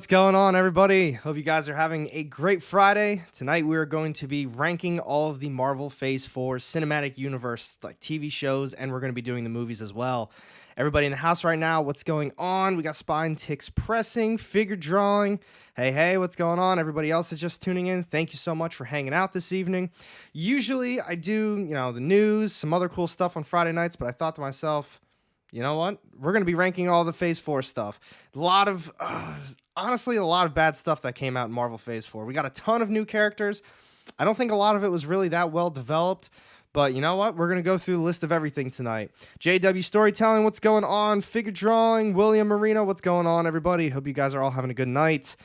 going on, everybody? Hope you guys are having a great Friday. Tonight we are going to be ranking all of the Marvel Phase 4 cinematic universe like TV shows, and we're going to be doing the movies as well. Everybody in the house right now, what's going on? We got spine ticks pressing, figure drawing. Hey, what's going on? Everybody else that's just tuning in, thank you so much for hanging out this evening. Usually I do, the news, some other cool stuff on Friday nights, but I thought to myself, you know what? We're going to be ranking all the Phase 4 stuff. Honestly, a lot of bad stuff that came out in Marvel Phase 4. We got a ton of new characters. I don't think a lot of it was really that well developed. But you know what? We're going to go through the list of everything tonight. JW Storytelling, what's going on? Figure Drawing, William Marino, what's going on, everybody? Hope you guys are all having a good night.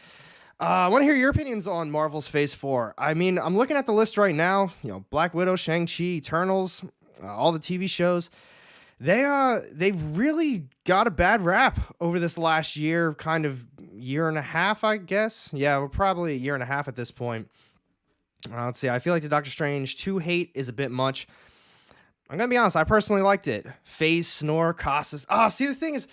I want to hear your opinions on Marvel's Phase 4. I mean, I'm looking at the list right now. Black Widow, Shang-Chi, Eternals, all the TV shows. They've really got a bad rap over this last year, kind of year and a half, I guess. Yeah, we're probably a year and a half at this point. Let's see. I feel like the Doctor Strange 2 hate is a bit much. I'm going to be honest. I personally liked it. Phase, Snore, Casas. See, the thing is,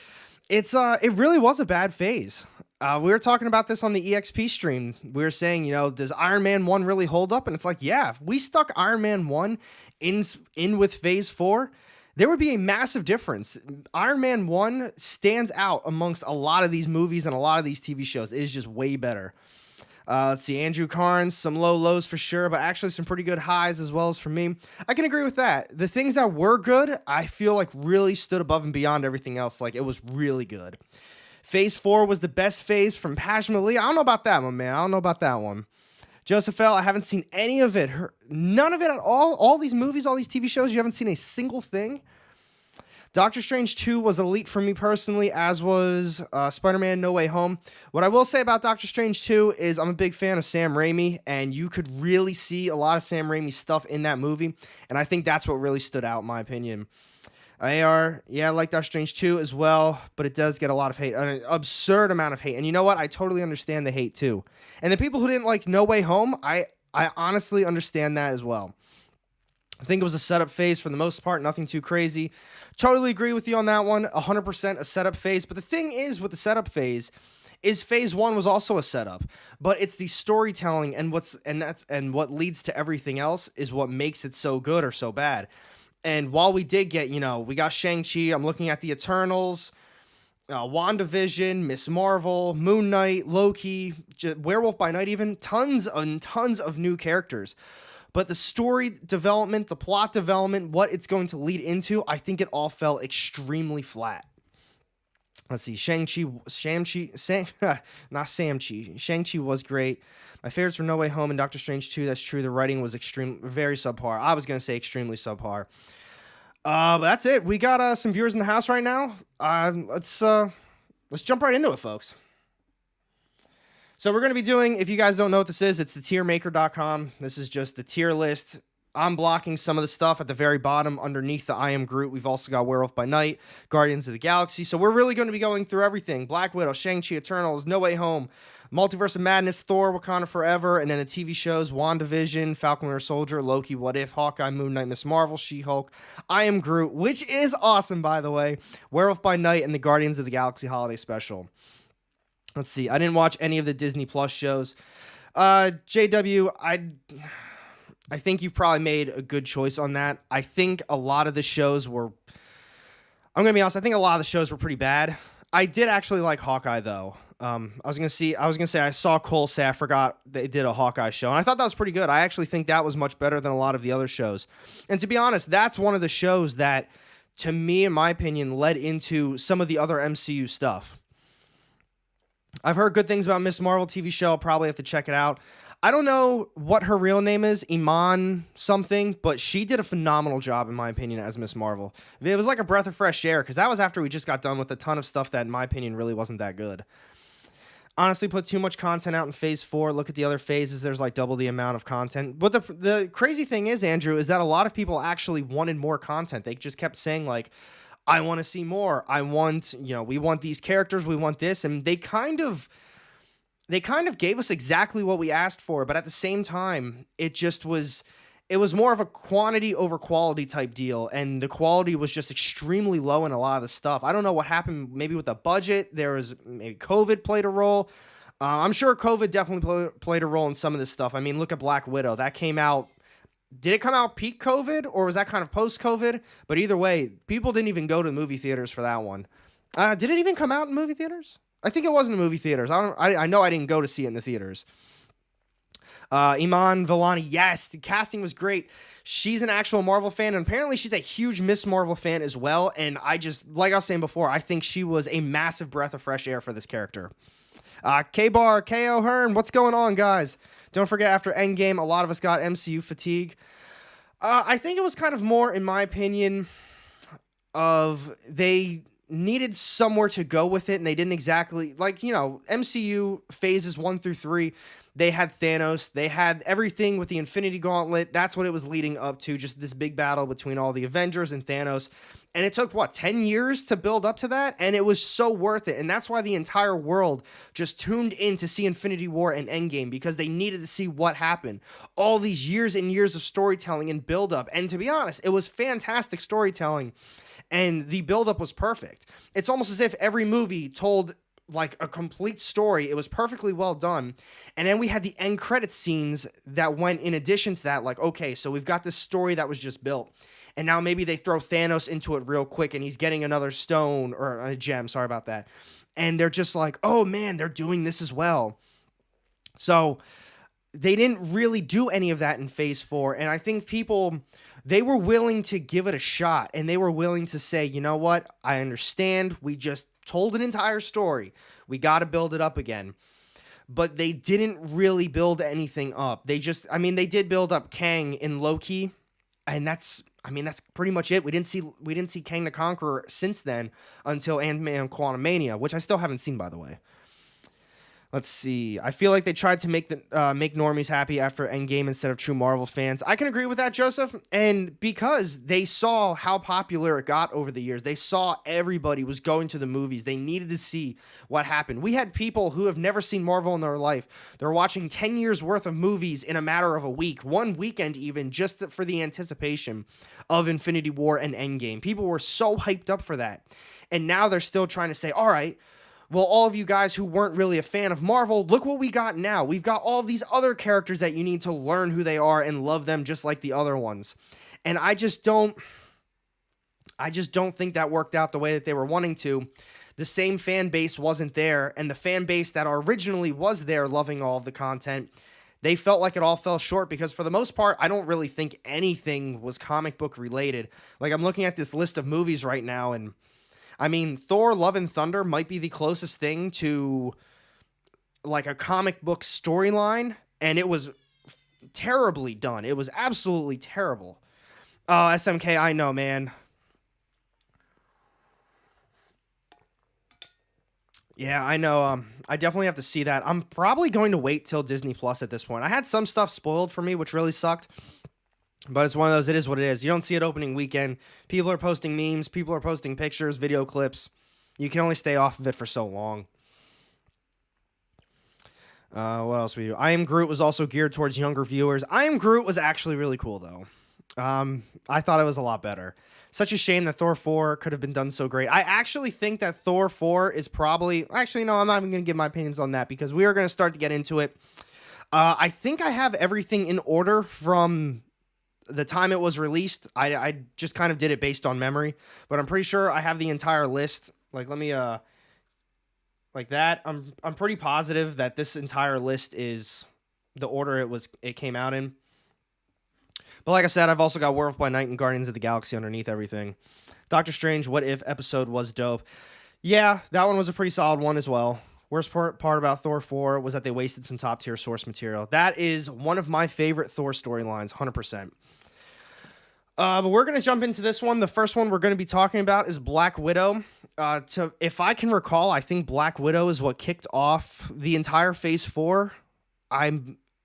it really was a bad phase. We were talking about this on the EXP stream. We were saying, does Iron Man 1 really hold up? And it's like, yeah, if we stuck Iron Man 1 in with Phase 4, there would be a massive difference. Iron Man 1 stands out amongst a lot of these movies and a lot of these TV shows. It is just way better. Let's see, Andrew Carnes, some low lows for sure, but actually some pretty good highs as well as for me. I can agree with that. The things that were good, I feel like really stood above and beyond everything else. Like, it was really good. Phase 4 was the best phase from Passionately. I don't know about that one, man. I don't know about that one. Joseph L., I haven't seen any of it. None of it at all. All these movies, all these TV shows, you haven't seen a single thing. Doctor Strange 2 was elite for me personally, as was Spider-Man No Way Home. What I will say about Doctor Strange 2 is I'm a big fan of Sam Raimi, and you could really see a lot of Sam Raimi stuff in that movie, and I think that's what really stood out in my opinion. I like Doctor Strange 2 as well, but it does get a lot of hate, an absurd amount of hate. And you know what? I totally understand the hate too. And the people who didn't like No Way Home, I honestly understand that as well. I think it was a setup phase for the most part, nothing too crazy. Totally agree with you on that one, 100% a setup phase. But the thing is with the setup phase is Phase 1 was also a setup, but it's the storytelling and what leads to everything else is what makes it so good or so bad. And while we did get, we got Shang-Chi, I'm looking at the Eternals, WandaVision, Miss Marvel, Moon Knight, Loki, Werewolf by Night even, tons of new characters. But the story development, the plot development, what it's going to lead into, I think it all fell extremely flat. Let's see, Shang-Chi was great. My favorites were No Way Home and Doctor Strange 2. That's true. The writing was very subpar. I was going to say extremely subpar. But that's it. We got some viewers in the house right now. Let's jump right into it, folks. So we're going to be doing, if you guys don't know what this is, it's the tiermaker.com. This is just the tier list. I'm blocking some of the stuff at the very bottom underneath the I Am Groot. We've also got Werewolf by Night, Guardians of the Galaxy. So we're really going to be going through everything. Black Widow, Shang-Chi, Eternals, No Way Home, Multiverse of Madness, Thor, Wakanda Forever, and then the TV shows, WandaVision, Falcon Winter Soldier, Loki, What If, Hawkeye, Moon Knight, Miss Marvel, She-Hulk, I Am Groot, which is awesome, by the way, Werewolf by Night, and the Guardians of the Galaxy Holiday Special. Let's see. I didn't watch any of the Disney Plus shows. JW, I think you probably made a good choice on that. I think a lot of the shows were... I'm going to be honest. I think a lot of the shows were pretty bad. I did actually like Hawkeye, though. I was gonna say I saw Cole say I forgot they did a Hawkeye show, and I thought that was pretty good. I actually think that was much better than a lot of the other shows. And to be honest, that's one of the shows that, to me, in my opinion, led into some of the other MCU stuff. I've heard good things about Miss Marvel TV show. I'll probably have to check it out. I don't know what her real name is, Iman something, but she did a phenomenal job, in my opinion, as Miss Marvel. It was like a breath of fresh air, because that was after we just got done with a ton of stuff that, in my opinion, really wasn't that good. Honestly, put too much content out in Phase 4. Look at the other phases. There's like double the amount of content. But the crazy thing is, Andrew, is that a lot of people actually wanted more content. They just kept saying, like, I want to see more. I want, we want these characters. We want this. And they kind of gave us exactly what we asked for. But at the same time, it was more of a quantity over quality type deal. And the quality was just extremely low in a lot of the stuff. I don't know what happened maybe with the budget. There was maybe COVID played a role. I'm sure COVID definitely played a role in some of this stuff. I mean, look at Black Widow. That came out. Did it come out peak COVID or was that kind of post COVID? But either way, people didn't even go to movie theaters for that one. Did it even come out in movie theaters? I think it was in the movie theaters. I know I didn't go to see it in the theaters. Iman Vellani, yes, the casting was great. She's an actual Marvel fan, and apparently she's a huge Miss Marvel fan as well. And like I was saying before, I think she was a massive breath of fresh air for this character. K-Bar, K.O. Hearn, what's going on, guys? Don't forget, after Endgame, a lot of us got MCU fatigue. I think it was kind of more, in my opinion, of they needed somewhere to go with it, and they didn't exactly, MCU phases 1 through 3, they had Thanos, they had everything with the Infinity Gauntlet. That's what it was leading up to, just this big battle between all the Avengers and Thanos. And it took, 10 years to build up to that? And it was so worth it. And that's why the entire world just tuned in to see Infinity War and Endgame, because they needed to see what happened. All these years and years of storytelling and build-up. And to be honest, it was fantastic storytelling. And the build-up was perfect. It's almost as if every movie told like a complete story. It was perfectly well done. And then we had the end credit scenes that went in addition to that. Like, okay, so we've got this story that was just built. And now maybe they throw Thanos into it real quick and he's getting another stone or a gem. Sorry about that. And they're just like, oh man, they're doing this as well. So they didn't really do any of that in phase 4. And I think people, they were willing to give it a shot. And they were willing to say, you know what? I understand. We just told an entire story. We got to build it up again. But they didn't really build anything up. They did build up Kang in Loki. And that's pretty much it. We didn't see Kang the Conqueror since then until Ant-Man Quantumania, which I still haven't seen, by the way. Let's see. I feel like they tried to make normies happy after Endgame instead of true Marvel fans. I can agree with that, Joseph. And because they saw how popular it got over the years, they saw everybody was going to the movies. They needed to see what happened. We had people who have never seen Marvel in their life. They're watching 10 years worth of movies in a matter of a week, one weekend even, just for the anticipation of Infinity War and Endgame. People were so hyped up for that. And now they're still trying to say, all right, well, all of you guys who weren't really a fan of Marvel, look what we got now. We've got all these other characters that you need to learn who they are and love them just like the other ones. And I just don't think that worked out the way that they were wanting to. The same fan base wasn't there, and the fan base that originally was there loving all of the content, they felt like it all fell short because for the most part, I don't really think anything was comic book related. Like, I'm looking at this list of movies right now, and I mean, Thor: Love and Thunder might be the closest thing to like a comic book storyline, and it was terribly done. It was absolutely terrible. SMK, I know, man. Yeah, I know. I definitely have to see that. I'm probably going to wait till Disney Plus at this point. I had some stuff spoiled for me, which really sucked. But it's one of those, it is what it is. You don't see it opening weekend. People are posting memes. People are posting pictures, video clips. You can only stay off of it for so long. What else we do? I Am Groot was also geared towards younger viewers. I Am Groot was actually really cool, though. I thought it was a lot better. Such a shame that Thor 4 could have been done so great. I actually think that Thor 4 is probably... Actually, no, I'm not even going to give my opinions on that because we are going to start to get into it. I think I have everything in order from the time it was released. I just kind of did it based on memory, but I'm pretty sure I have the entire list. Like, let me like that. I'm pretty positive that this entire list is the order it came out in. But like I said, I've also got Werewolf by Night and Guardians of the Galaxy underneath everything. Doctor Strange What If episode was dope. Yeah, that one was a pretty solid one as well. Worst part about Thor 4 was that they wasted some top tier source material. That is one of my favorite Thor storylines, 100%. But we're going to jump into this one. The first one we're going to be talking about is Black Widow. If I can recall, I think Black Widow is what kicked off the entire Phase 4.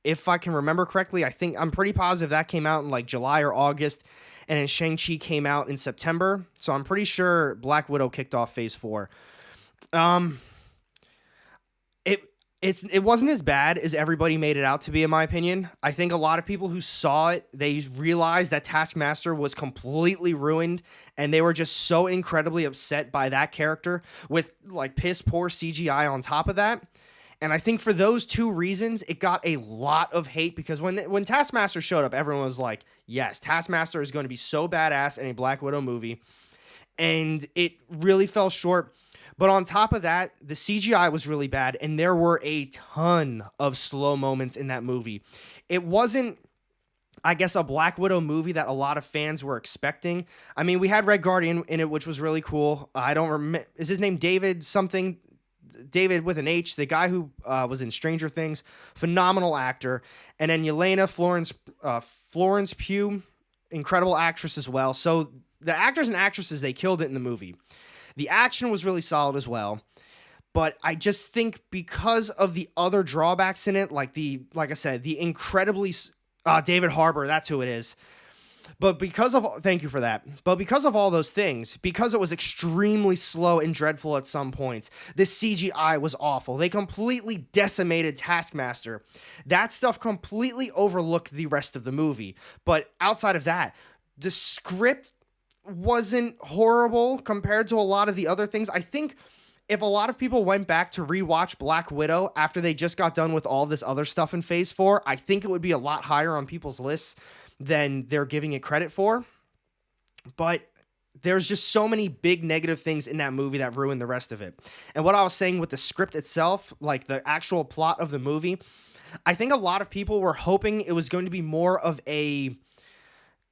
If I can remember correctly, I'm pretty positive that came out in like July or August, and then Shang-Chi came out in September. So I'm pretty sure Black Widow kicked off Phase 4. It wasn't as bad as everybody made it out to be, in my opinion. I think a lot of people who saw it, they realized that Taskmaster was completely ruined, and they were just so incredibly upset by that character with like piss poor CGI on top of that. And I think for those two reasons, it got a lot of hate because when Taskmaster showed up, everyone was like, yes, Taskmaster is going to be so badass in a Black Widow movie. And it really fell short. But on top of that, the CGI was really bad, and there were a ton of slow moments in that movie. It wasn't, I guess, a Black Widow movie that a lot of fans were expecting. I mean, we had Red Guardian in it, which was really cool. I don't remember, is his name David something? David with an H, the guy who was in Stranger Things, phenomenal actor. And then Yelena Florence Pugh, incredible actress as well. So the actors and actresses, they killed it in the movie. The action was really solid as well. But I just think because of the other drawbacks in it, like I said, the incredibly David Harbour, that's who it is. But thank you for that. But because of all those things, because it was extremely slow and dreadful at some points, the CGI was awful. They completely decimated Taskmaster. That stuff completely overlooked the rest of the movie. But outside of that, the script wasn't horrible compared to a lot of the other things. I think if a lot of people went back to rewatch Black Widow after they just got done with all this other stuff in Phase 4, I think it would be a lot higher on people's lists than they're giving it credit for. But there's just so many big negative things in that movie that ruined the rest of it. And what I was saying with the script itself, like the actual plot of the movie, I think a lot of people were hoping it was going to be more of a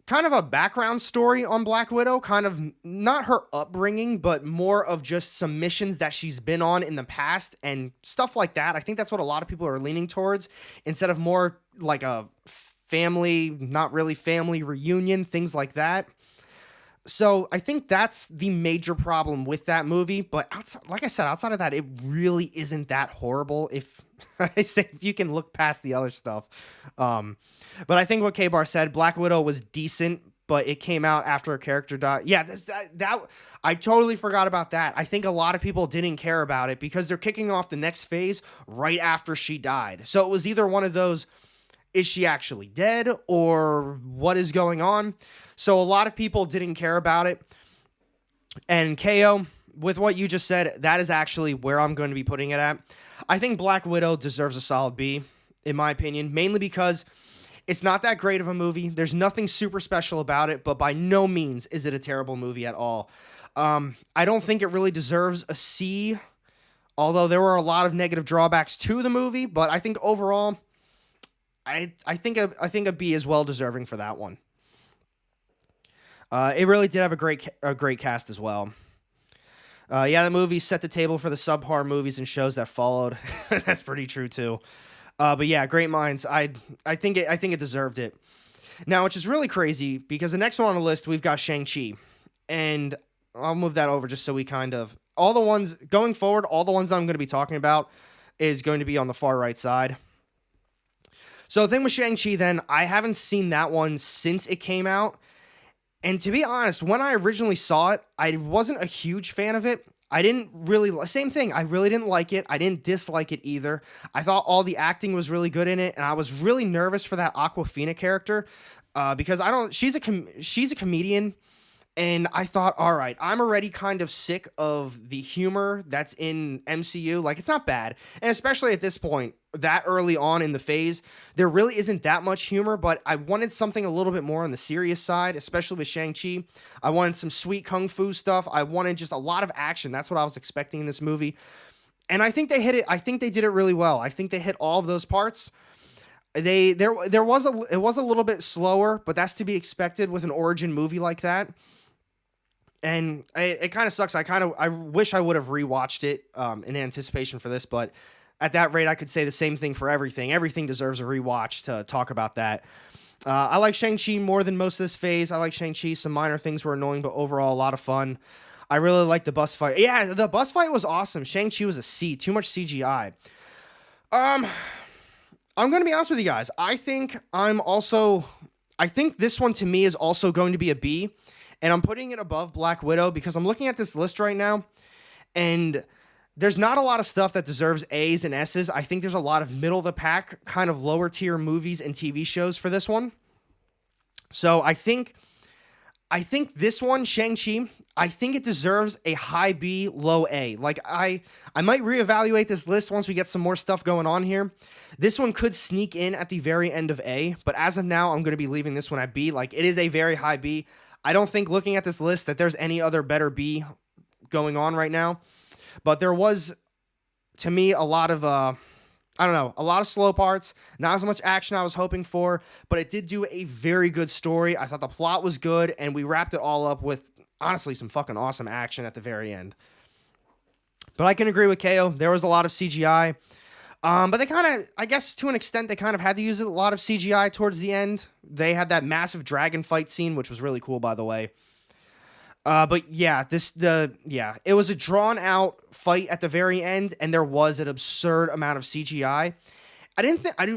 kind of a background story on Black Widow, kind of not her upbringing, but more of just some missions that she's been on in the past and stuff like that. I think that's what a lot of people are leaning towards, instead of more like a family, not really family reunion, things like that. So I think that's the major problem with that movie. But like I said, outside of that, it really isn't that horrible if if you can look past the other stuff. But I think what K-Bar said, Black Widow was decent, but it came out after a character died. Yeah, that I totally forgot about that. I think a lot of people didn't care about it because they're kicking off the next phase right after she died. So it was either one of those, is she actually dead or what is going on? So a lot of people didn't care about it. And KO, with what you just said, that is actually where I'm going to be putting it at. I think Black Widow deserves a solid B, in my opinion, mainly because it's not that great of a movie. There's nothing super special about it, but by no means is it a terrible movie at all. I don't think it really deserves a C, although there were a lot of negative drawbacks to the movie, but I think overall, I think a B is well deserving for that one. It really did have a great cast as well. Yeah, the movie set the table for the subpar movies and shows that followed. That's pretty true too. But yeah, great minds. I think it deserved it. Now, which is really crazy because the next one on the list we've got Shang-Chi, and I'll move that over just so we kind of all the ones going forward. All the ones I'm going to be talking about is going to be on the far right side. So the thing with Shang-Chi, then, I haven't seen that one since it came out. And to be honest, when I originally saw it, I wasn't a huge fan of it. I didn't really, same thing, I really didn't like it. I didn't dislike it either. I thought all the acting was really good in it, and I was really nervous for that Awkwafina character because she's a comedian, and I thought, all right, I'm already kind of sick of the humor that's in MCU. Like, it's not bad, and especially at this point, that early on in the phase, there really isn't that much humor, but I wanted something a little bit more on the serious side, especially with Shang-Chi. I wanted some sweet kung fu stuff. I wanted just a lot of action. That's what I was expecting in this movie. And I think they hit it. I think they did it really well. I think they hit all of those parts. It was a little bit slower, but that's to be expected with an origin movie like that. And it kind of sucks. I wish I would have rewatched it in anticipation for this, but at that rate, I could say the same thing for everything. Everything deserves a rewatch to talk about that. I like Shang-Chi more than most of this phase. I like Shang-Chi. Some minor things were annoying, but overall, a lot of fun. I really like the bus fight. Yeah, the bus fight was awesome. Shang-Chi was a C. Too much CGI. I'm going to be honest with you guys. I think this one to me is also going to be a B. And I'm putting it above Black Widow because I'm looking at this list right now, and there's not a lot of stuff that deserves A's and S's. I think there's a lot of middle of the pack, kind of lower tier movies and TV shows for this one. So I think this one, Shang-Chi, I think it deserves a high B, low A. Like I might reevaluate this list once we get some more stuff going on here. This one could sneak in at the very end of A, but as of now, I'm going to be leaving this one at B. Like it is a very high B. I don't think looking at this list that there's any other better B going on right now, but there was, to me, a lot of I don't know, a lot of slow parts, not as much action I was hoping for, but it did do a very good story. I thought the plot was good, and we wrapped it all up with, honestly, some fucking awesome action at the very end. But I can agree with KO. There was a lot of CGI. But they kind of, I guess to an extent, they kind of had to use a lot of CGI towards the end. They had that massive dragon fight scene, which was really cool, by the way. But yeah, it was a drawn out fight at the very end, and there was an absurd amount of CGI.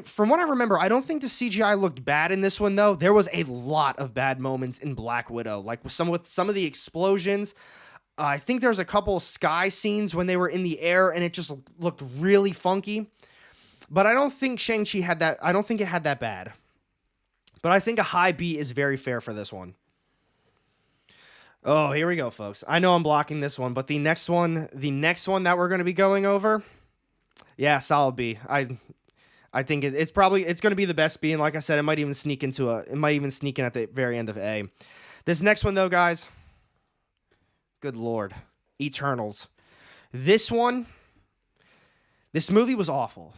From what I remember, I don't think the CGI looked bad in this one though. There was a lot of bad moments in Black Widow, like with some of the explosions. I think there's a couple sky scenes when they were in the air, and it just looked really funky. But I don't think Shang-Chi had that. I don't think it had that bad. But I think a high B is very fair for this one. Oh, here we go, folks. I know I'm blocking this one, but the next one that we're going to be going over, yeah, solid B. I think it's going to be the best B, and like I said, it might even sneak in at the very end of A. This next one, though, guys, good lord, Eternals. This movie was awful.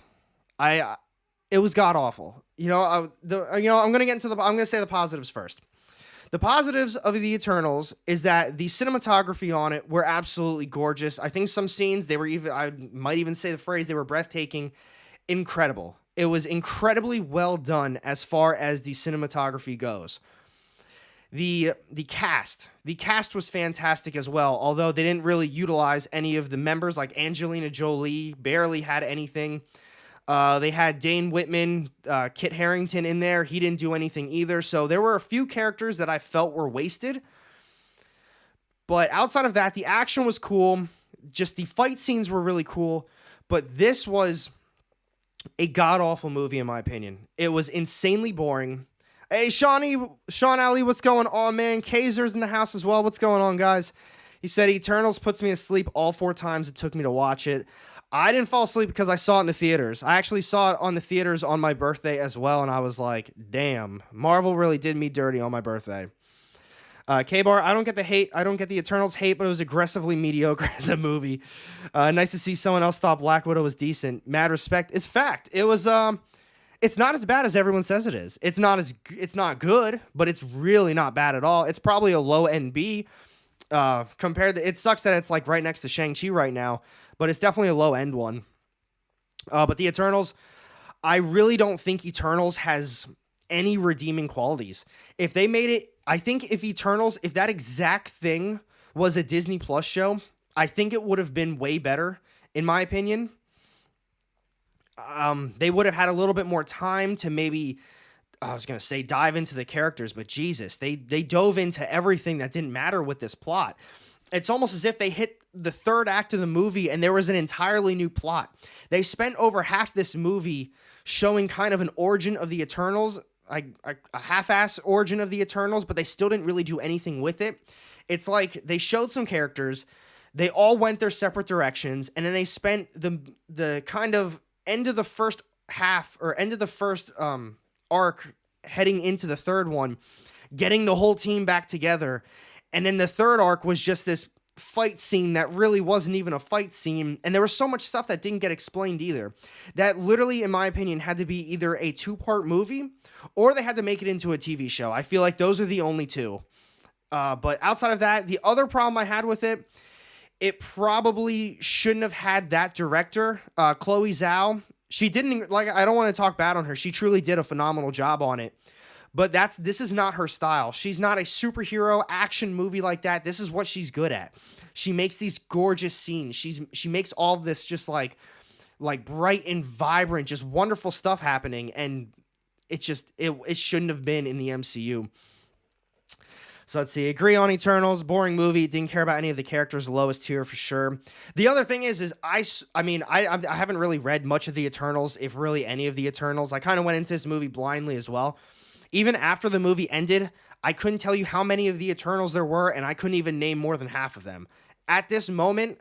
It was god awful. I'm going to say the positives first. The positives of the Eternals is that the cinematography on it were absolutely gorgeous. I think some scenes, I might even say the phrase, they were breathtaking, incredible. It was incredibly well done as far as the cinematography goes. The cast was fantastic as well, although they didn't really utilize any of the members, like Angelina Jolie barely had anything. They had Dane Whitman, Kit Harington in there. He didn't do anything either. So there were a few characters that I felt were wasted. But outside of that, the action was cool. Just the fight scenes were really cool. But this was a god-awful movie, in my opinion. It was insanely boring. Hey, Sean Alley, what's going on, man? Kaiser's in the house as well. What's going on, guys? He said, Eternals puts me asleep all 4 times it took me to watch it. I didn't fall asleep because I saw it in the theaters. I actually saw it on the theaters on my birthday as well, and I was like, damn, Marvel really did me dirty on my birthday. K-Bar, I don't get the hate. I don't get the Eternals hate, but it was aggressively mediocre as a movie. Nice to see someone else thought Black Widow was decent. Mad respect. It's fact. It was, it's not as bad as everyone says it is. It's not good, but it's really not bad at all. It's probably a low end B. It sucks that it's like right next to Shang-Chi right now, but it's definitely a low-end one. But the Eternals, I really don't think Eternals has any redeeming qualities. If they made it, I think if that exact thing was a Disney Plus show, I think it would have been way better, in my opinion. They would have had a little bit more time to maybe, I was going to say dive into the characters, but Jesus, they dove into everything that didn't matter with this plot. It's almost as if they hit the third act of the movie and there was an entirely new plot. They spent over half this movie showing kind of an origin of the Eternals, a half-ass origin of the Eternals, but they still didn't really do anything with it. It's like they showed some characters, they all went their separate directions, and then they spent the kind of end of the first half, or end of the first arc heading into the third one, getting the whole team back together. And then the third arc was just this fight scene that really wasn't even a fight scene. And there was so much stuff that didn't get explained either. That literally, in my opinion, had to be either a 2-part movie or they had to make it into a TV show. I feel like those are the only two. But outside of that, the other problem I had with it probably shouldn't have had that director, Chloe Zhao. She didn't, I don't want to talk bad on her. She truly did a phenomenal job on it. But this is not her style. She's not a superhero action movie like that. This is what she's good at. She makes these gorgeous scenes. She makes all of this just like bright and vibrant, just wonderful stuff happening. And it shouldn't have been in the MCU. So let's see. Agree on Eternals. Boring movie. Didn't care about any of the characters. Lowest tier for sure. The other thing is I haven't really read much of the Eternals, if really any of the Eternals. I kind of went into this movie blindly as well. Even after the movie ended, I couldn't tell you how many of the Eternals there were, and I couldn't even name more than half of them. At this moment,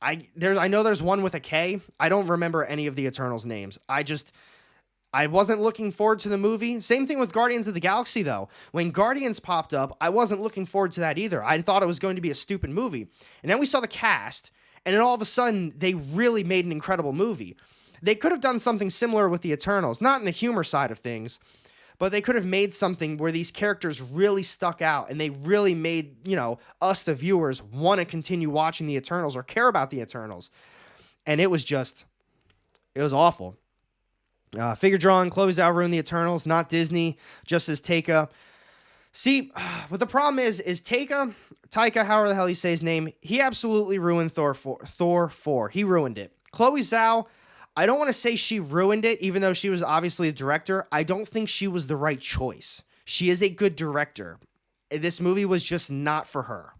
I know there's one with a K. I don't remember any of the Eternals' names. I wasn't looking forward to the movie. Same thing with Guardians of the Galaxy, though. When Guardians popped up, I wasn't looking forward to that either. I thought it was going to be a stupid movie. And then we saw the cast, and then all of a sudden, they really made an incredible movie. They could have done something similar with the Eternals, not in the humor side of things, but they could have made something where these characters really stuck out, and they really made, us, the viewers, want to continue watching the Eternals or care about the Eternals. And it was awful. Figure drawing, Chloe Zhao ruined the Eternals, not Disney, just as Taika. See, what the problem is Taika, however the hell you say his name, he absolutely ruined Thor 4. He ruined it. Chloe Zhao, I don't want to say she ruined it, even though she was obviously a director. I don't think she was the right choice. She is a good director. This movie was just not for her.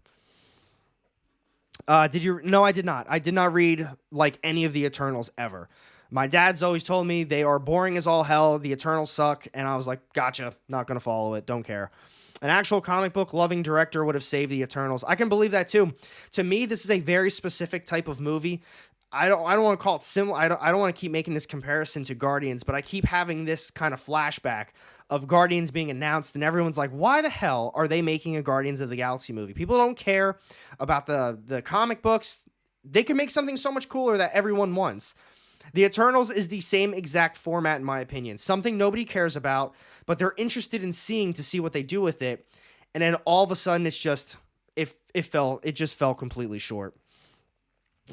Did you? No, I did not. I did not read any of the Eternals ever. My dad's always told me they are boring as all hell. The Eternals suck. And I was like, gotcha. Not going to follow it. Don't care. An actual comic book loving director would have saved the Eternals. I can believe that too. To me, this is a very specific type of movie. I don't want to call it similar. I don't want to keep making this comparison to Guardians, but I keep having this kind of flashback of Guardians being announced, and everyone's like, why the hell are they making a Guardians of the Galaxy movie? People don't care about the comic books. They can make something so much cooler that everyone wants. The Eternals is the same exact format, in my opinion. Something nobody cares about, but they're interested in seeing to see what they do with it. And then all of a sudden, it just fell completely short.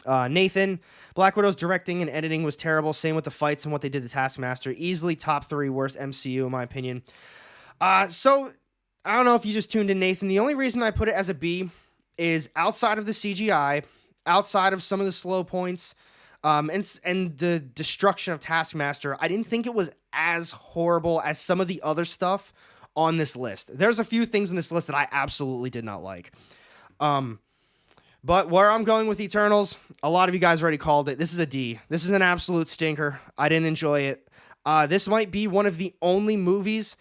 Nathan, Black Widow's directing and editing was terrible. Same with the fights and what they did to Taskmaster. Easily top 3 worst MCU, in my opinion. So, I don't know if you just tuned in, Nathan. The only reason I put it as a B is outside of the CGI, outside of some of the slow points, and the destruction of Taskmaster, I didn't think it was as horrible as some of the other stuff on this list. There's a few things in this list that I absolutely did not like. But where I'm going with Eternals, a lot of you guys already called it. This is a D. This is an absolute stinker. I didn't enjoy it. This might be one of the only movies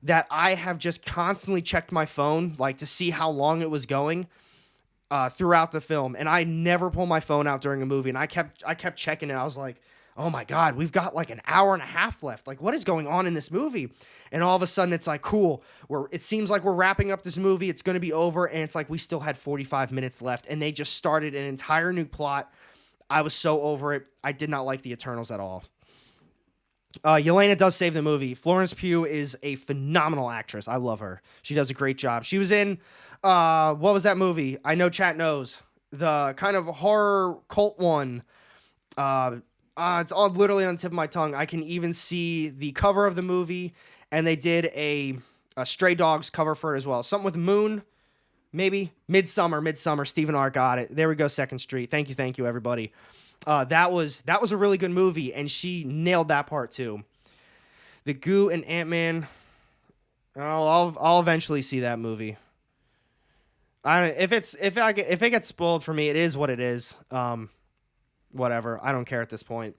that I have just constantly checked my phone, to see how long it was going. Throughout the film, and I never pull my phone out during a movie, and I kept checking it. I was like, oh my god, we've got an hour and a half left. What is going on in this movie? And all of a sudden it's cool, it seems like we're wrapping up this movie, it's going to be over, and it's we still had 45 minutes left, and they just started an entire new plot. I was so over it. I did not like the Eternals at all. Yelena does save the movie. Florence Pugh is a phenomenal actress. I love her. She does a great job. She was in what was that movie? I know chat knows. The kind of horror cult one. It's all literally on the tip of my tongue. I can even see the cover of the movie, and they did a Stray Dogs cover for it as well. Something with Moon, maybe. Midsummer. Stephen R. got it. There we go, Second Street. Thank you, everybody. That was a really good movie, and she nailed that part too. The Goo and Ant-Man. I'll eventually see that movie. If it gets spoiled for me, it is what it is. Whatever. I don't care at this point.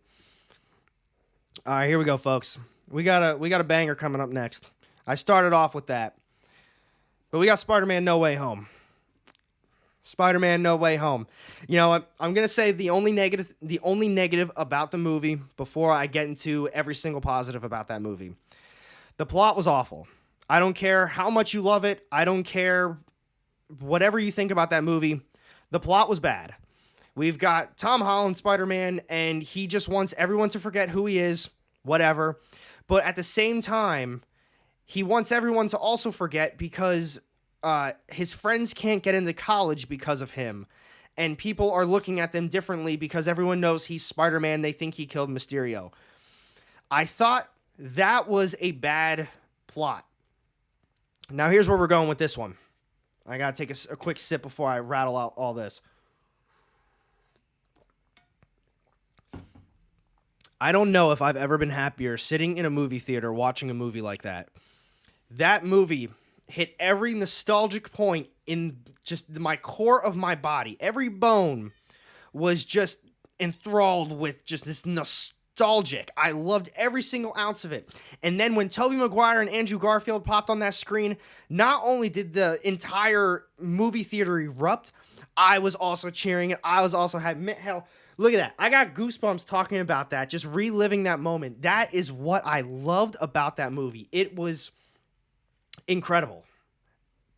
All right, here we go, folks. We got a banger coming up next. I started off with that, but we got Spider-Man: No Way Home. Spider-Man: No Way Home. You know what? I'm gonna say the only negative about the movie before I get into every single positive about that movie. The plot was awful. I don't care how much you love it. I don't care whatever you think about that movie. The plot was bad. We've got Tom Holland, Spider-Man, and he just wants everyone to forget who he is, whatever. But at the same time, he wants everyone to also forget because his friends can't get into college because of him. And people are looking at them differently because everyone knows he's Spider-Man. They think he killed Mysterio. I thought that was a bad plot. Now here's where we're going with this one. I got to take a quick sip before I rattle out all this. I don't know if I've ever been happier sitting in a movie theater watching a movie like that. That movie hit every nostalgic point in just my core of my body. Every bone was just enthralled with just this nostalgic. I loved every single ounce of it. And then when Tobey Maguire and Andrew Garfield popped on that screen, not only did the entire movie theater erupt, I was also cheering it. I was also happy. Hell, look at that. I got goosebumps talking about that, just reliving that moment. That is what I loved about that movie. It was incredible.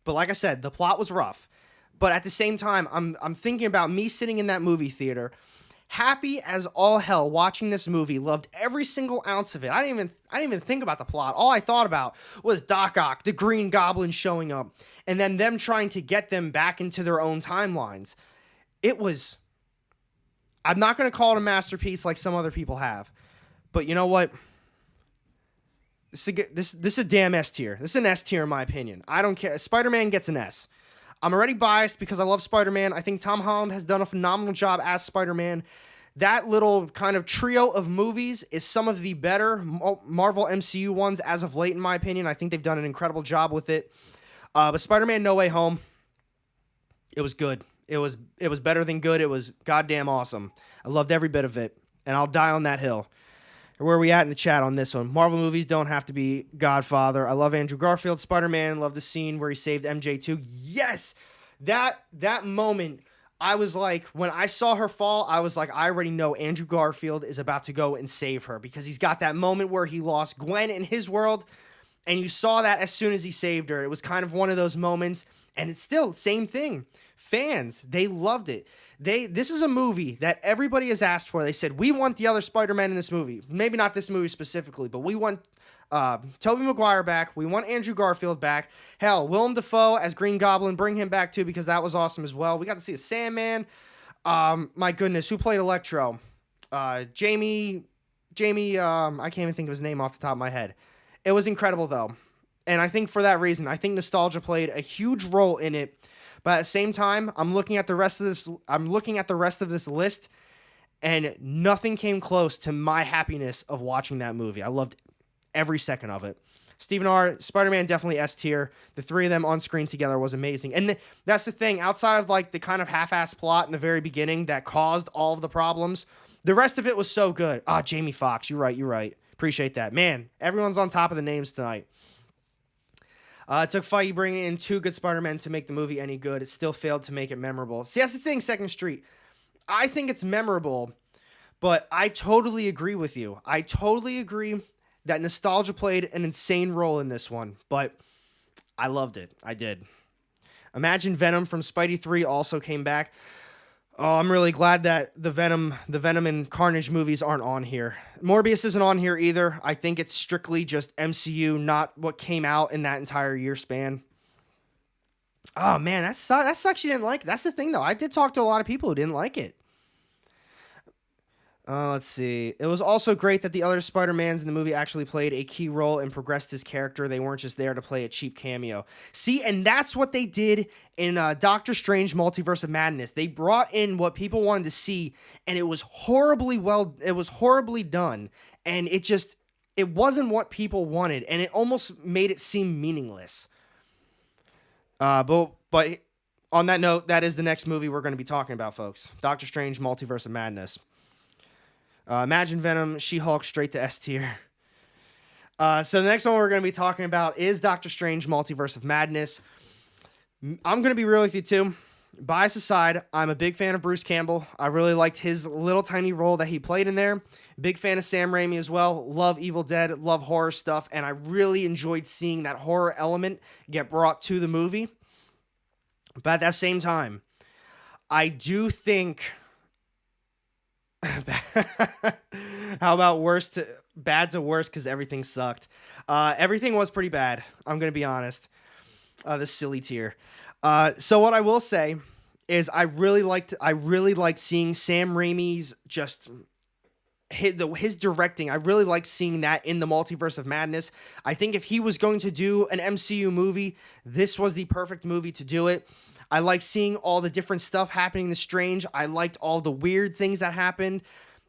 But like I said, the plot was rough. But at the same time, I'm thinking about me sitting in that movie theater, happy as all hell watching this movie, loved every single ounce of it. I didn't even think about the plot. All I thought about was Doc Ock, the Green Goblin showing up, and then them trying to get them back into their own timelines. It was, I'm not going to call it a masterpiece like some other people have, but you know what? This is a damn S tier. This is an S tier in my opinion. I don't care. Spider-Man gets an S. I'm already biased because I love Spider-Man. I think Tom Holland has done a phenomenal job as Spider-Man. That little kind of trio of movies is some of the better Marvel MCU ones as of late, in my opinion. I think they've done an incredible job with it. But Spider-Man No Way Home, it was good. It was better than good. It was goddamn awesome. I loved every bit of it, and I'll die on that hill. Where are we at in the chat on this one? Marvel movies don't have to be Godfather. I love Andrew Garfield, Spider-Man. Love the scene where he saved MJ too. Yes! That moment, I was like, when I saw her fall, I was like, I already know Andrew Garfield is about to go and save her because he's got that moment where he lost Gwen in his world, and you saw that as soon as he saved her. It was kind of one of those moments, and it's still same thing. Fans, they loved it. This is a movie that everybody has asked for. They said, we want the other Spider-Man in this movie. Maybe not this movie specifically, but we want Tobey Maguire back. We want Andrew Garfield back. Hell, Willem Dafoe as Green Goblin, bring him back too because that was awesome as well. We got to see a Sandman. My goodness, who played Electro? Jamie, I can't even think of his name off the top of my head. It was incredible though. And I think for that reason, I think nostalgia played a huge role in it. But at the same time, I'm looking at the rest of this list, and nothing came close to my happiness of watching that movie. I loved every second of it. Stephen R., Spider-Man definitely S tier. The three of them on screen together was amazing. And that's the thing, outside of like the kind of half-assed plot in the very beginning that caused all of the problems, the rest of it was so good. Jamie Foxx, you're right. Appreciate that. Man, everyone's on top of the names tonight. It took Feige bringing in two good Spider-Men to make the movie any good. It still failed to make it memorable. See, that's the thing, Second Street. I think it's memorable, but I totally agree with you. I totally agree that nostalgia played an insane role in this one, but I loved it. I did. Imagine Venom from Spidey 3 also came back. Oh, I'm really glad that the Venom and Carnage movies aren't on here. Morbius isn't on here either. I think it's strictly just MCU, not what came out in that entire year span. Oh, man, that sucks you didn't like it. That's the thing, though. I did talk to a lot of people who didn't like it. Let's see. It was also great that the other Spider-Mans in the movie actually played a key role and progressed his character. They weren't just there to play a cheap cameo. See, and that's what they did in Doctor Strange Multiverse of Madness. They brought in what people wanted to see, and it was horribly done, and it wasn't what people wanted, and it almost made it seem meaningless. But on that note, that is the next movie we're going to be talking about, folks. Doctor Strange Multiverse of Madness. Imagine Venom, She-Hulk, straight to S tier. So the next one we're going to be talking about is Doctor Strange Multiverse of Madness. I'm going to be real with you too. Bias aside, I'm a big fan of Bruce Campbell. I really liked his little tiny role that he played in there. Big fan of Sam Raimi as well. Love Evil Dead, love horror stuff, and I really enjoyed seeing that horror element get brought to the movie. But at that same time, I do think... How about bad to worse, because everything sucked. Everything was pretty bad, I'm gonna be honest. The silly tier. So what I will say is I really liked seeing Sam Raimi's just his directing. I really liked seeing that in the Multiverse of Madness. I think if he was going to do an MCU movie, this was the perfect movie to do it. I like seeing all the different stuff happening in The Strange. I liked all the weird things that happened.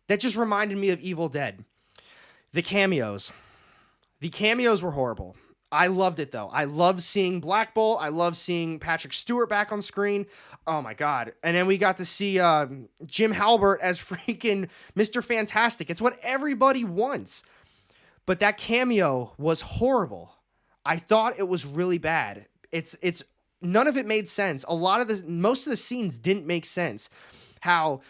That just reminded me of Evil Dead. The cameos. The cameos were horrible. I loved it though. I love seeing Black Bolt. I love seeing Patrick Stewart back on screen. Oh my god! And then we got to see Jim Halpert as freaking Mr. Fantastic. It's what everybody wants. But that cameo was horrible. I thought it was really bad. It's none of it made sense. Most of the scenes didn't make sense. How,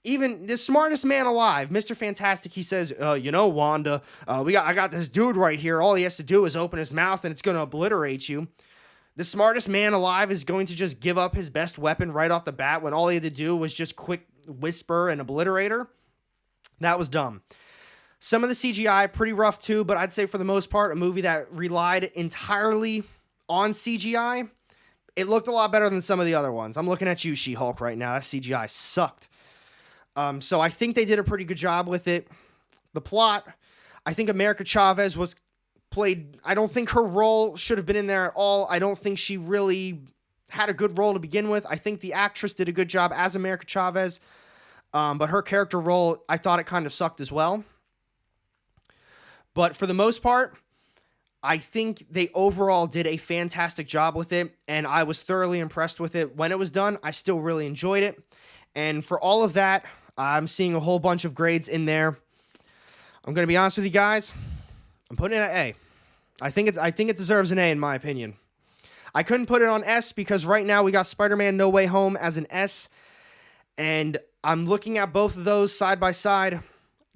even the smartest man alive, Mr. Fantastic, he says, Wanda, I got this dude right here. All he has to do is open his mouth and it's going to obliterate you. The smartest man alive is going to just give up his best weapon right off the bat when all he had to do was just quick whisper and obliterate her. That was dumb. Some of the CGI, pretty rough too, but I'd say for the most part, a movie that relied entirely on CGI. It looked a lot better than some of the other ones. I'm looking at you, She-Hulk, right now. That CGI sucked. So I think they did a pretty good job with it. The plot, I think America Chavez was played. I don't think her role should have been in there at all. I don't think she really had a good role to begin with. I think the actress did a good job as America Chavez. But her character role, I thought it kind of sucked as well. But for the most part, I think they overall did a fantastic job with it, and I was thoroughly impressed with it. When it was done, I still really enjoyed it. And for all of that, I'm seeing a whole bunch of grades in there. I'm going to be honest with you guys. I'm putting it at A. I think it deserves an A in my opinion. I couldn't put it on S because right now we got Spider-Man No Way Home as an S, and I'm looking at both of those side by side.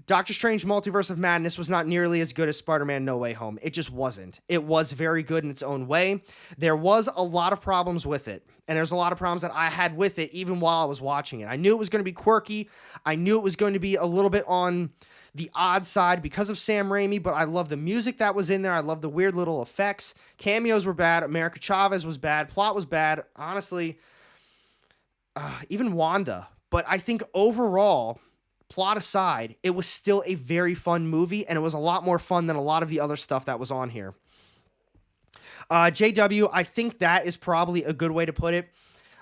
Doctor Strange Multiverse of Madness was not nearly as good as Spider-Man No Way Home. It just wasn't. It was very good in its own way. There was a lot of problems with it, and there's a lot of problems that I had with it even while I was watching it. I knew it was going to be quirky. I knew it was going to be a little bit on the odd side because of Sam Raimi, but I love the music that was in there. I love the weird little effects. Cameos were bad. America Chavez was bad. Plot was bad. Honestly, even Wanda. But I think overall, plot aside, it was still a very fun movie, and it was a lot more fun than a lot of the other stuff that was on here. JW, I think that is probably a good way to put it.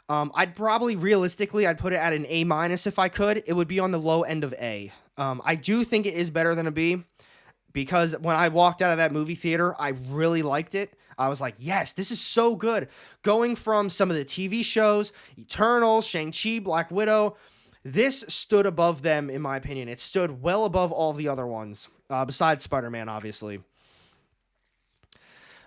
I'd probably, realistically, I'd put it at an A- if I could. It would be on the low end of A. I do think it is better than a B, because when I walked out of that movie theater, I really liked it. I was like, yes, this is so good. Going from some of the TV shows, Eternals, Shang-Chi, Black Widow, this stood above them, in my opinion. It stood well above all the other ones, besides Spider-Man, obviously.